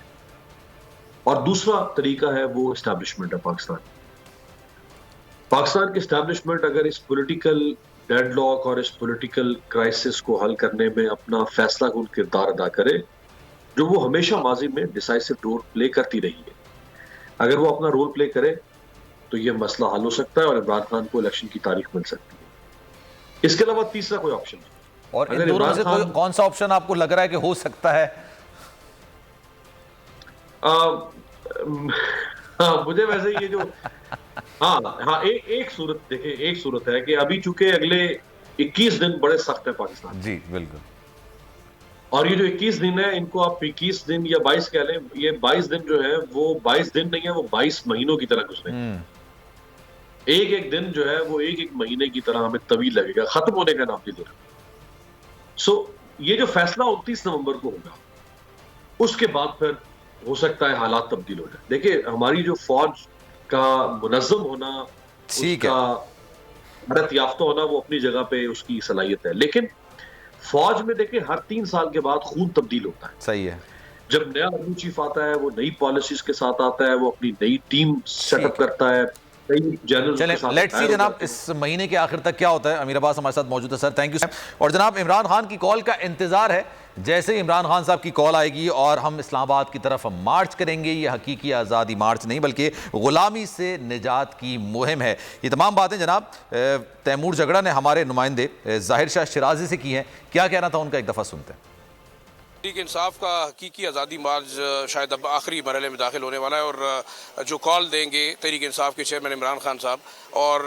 और दूसरा तरीका है वो एस्टैब्लिशमेंट है पाकिस्तान की एस्टैब्लिशमेंट अगर इस पॉलिटिकल डेडलॉक और इस पॉलिटिकल क्राइसिस को हल करने में अपना फैसला कुन किरदार अदा करे, जो वो हमेशा माजी में डिसाइसिव रोल प्ले करती रही है, अगर वो अपना रोल प्ले करे तो ये मसला हल हो सकता है और इमरान खान को इलेक्शन की तारीख मिल सकती है। इसके अलावा तीसरा कोई ऑप्शन नहीं। और इन दोनों में से कौन सा ऑप्शन आपको लग रहा है कि हो सकता है? मुझे वैसे ये जो एक सूरत देखें, एक सूरत है कि अभी चूंकि अगले 21 दिन बड़े सख्त है पाकिस्तान। जी बिल्कुल। और ये जो 21 दिन है, इनको आप 21 दिन या 22 कह लें, ये 22 दिन जो है वो 22 दिन नहीं है, वो 22 महीनों की तरह गुजरे। एक एक दिन जो है वो एक एक महीने की तरह हमें तवील लगेगा, खत्म होने का नाम नहीं ले रहा। सो ये जो फैसला 29 नवंबर को होगा, उसके बाद फिर हो सकता है हालात तब्दील हो जाए। देखिए हमारी जो फौज का मुनज़्ज़म होना, उसका भारत याफ्ता होना, वो अपनी जगह पे उसकी सलाहियत है, लेकिन फौज में देखिए हर 3 साल के बाद खून तब्दील होता है। सही है। जब नया आर्मी चीफ आता है वो नई पॉलिसीज के साथ आता है, वो अपनी नई टीम सेटअप करता है, लेट्स सी जनाब इस महीने के आखिर तक क्या होता है। अमीर अब्बास हमारे साथ मौजूद है, सर थैंक यू। और जनाब इमरान खान की कॉल का इंतजार है, जैसे इमरान खान साहब की कॉल आएगी और हम इस्लामाबाद की तरफ मार्च करेंगे। ये हकीकी आज़ादी मार्च नहीं बल्कि गुलामी से निजात की मुहिम है। ये तमाम बातें जनाब तैमूर झगड़ा ने हमारे नुमाइंदे ज़ाहिर शाह शिराजी से की हैं। क्या कहना था उनका, एक दफ़ा सुनते हैं। तहरीक इंसाफ का हकीकी आज़ादी मार्च शायद अब आखिरी मरहले में दाखिल होने वाला है और जो कॉल देंगे तहरीक इंसाफ के चेयरमैन इमरान खान साहब, और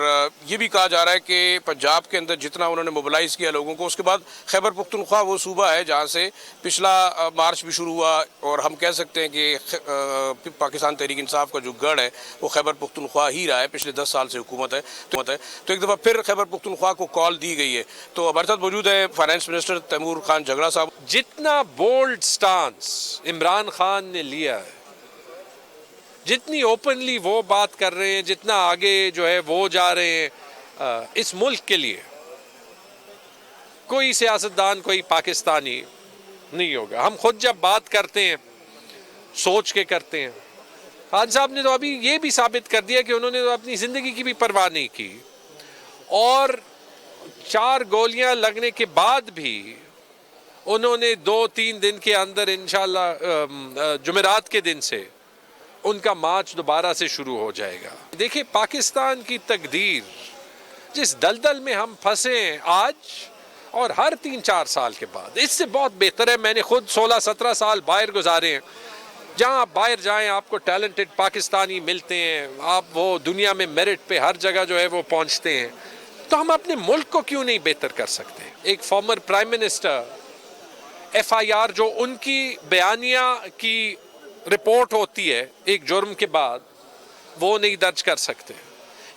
ये भी कहा जा रहा है कि पंजाब के अंदर जितना उन्होंने मोबिलाइज़ किया लोगों को, उसके बाद खैबर पख्तूनख्वा वो सूबा है जहाँ से पिछला मार्च भी शुरू हुआ, और हम कह सकते हैं कि पाकिस्तान तहरीक इंसाफ का जो गढ़ है वो खैबर पख्तूनख्वा ही रहा है, पिछले 10 साल से हुकूमत है। तो एक दफ़ा फिर खैबर पख्तूनख्वा को कॉल दी गई है। तो हमारे साथ मौजूद है फाइनेंस मिनिस्टर तैमूर खान झगड़ा साहब। जितना बोल्ड स्टांस इमरान खान ने लिया है, जितनी ओपनली वो बात कर रहे हैं, जितना आगे जो है वो जा रहे हैं इस मुल्क के लिए, कोई सियासतदान कोई पाकिस्तानी नहीं होगा। हम खुद जब बात करते हैं सोच के करते हैं। खान साहब ने तो अभी ये भी साबित कर दिया कि उन्होंने तो अपनी ज़िंदगी की भी परवाह नहीं की, और 4 गोलियां लगने के बाद भी उन्होंने 2-3 दिन के अंदर इंशाल्लाह जुमेरात के दिन से उनका मार्च दोबारा से शुरू हो जाएगा। देखिए पाकिस्तान की तकदीर जिस दलदल में हम फंसे हैं आज और हर 3-4 साल के बाद, इससे बहुत बेहतर है। मैंने खुद 16-17 साल बाहर गुजारे हैं, जहाँ आप बाहर जाएं आपको टैलेंटेड पाकिस्तानी मिलते हैं, आप वो दुनिया में मेरिट पे हर जगह जो है वो पहुँचते हैं, तो हम अपने मुल्क को क्यों नहीं बेहतर कर सकते। एक फॉर्मर प्राइम मिनिस्टर FIR जो उनकी बयानिया की रिपोर्ट होती है एक जुर्म के बाद, वो नहीं दर्ज कर सकते।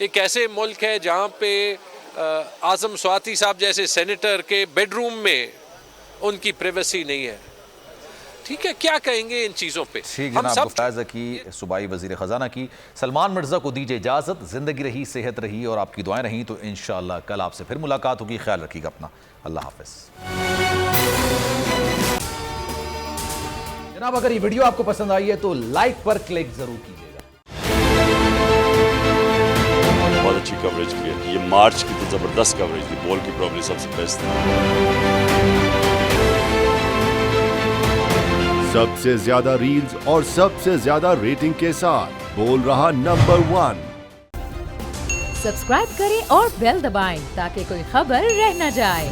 एक ऐसे मुल्क है जहाँ पे आज़म स्वाति साहब जैसे सेनेटर के बेडरूम में उनकी प्राइवेसी नहीं है। ठीक है, क्या कहेंगे इन चीज़ों पे। ठीक जनाब, गुफ्ताज़ की सूबाई वज़ीर ख़जाना की। सलमान मिर्ज़ा को दीजिए इजाज़त। ज़िंदगी रही, सेहत रही और आपकी दुआएं रही तो इंशाअल्लाह कल आपसे फिर मुलाकात होगी। ख्याल रखिएगा अपना। अल्लाह हाफ़िज़। जनाब, अगर ये वीडियो आपको पसंद आई है तो लाइक पर क्लिक जरूर कीजिएगा। बहुत अच्छी कवरेज की है। ये मार्च की तो जबरदस्त कवरेज थी, बॉल की प्रॉब्लम सबसे बेस्ट थी। सबसे ज्यादा रील्स और सबसे ज्यादा रेटिंग के साथ बोल रहा नंबर 1। सब्सक्राइब करें और बेल दबाएं ताकि कोई खबर रह न जाए।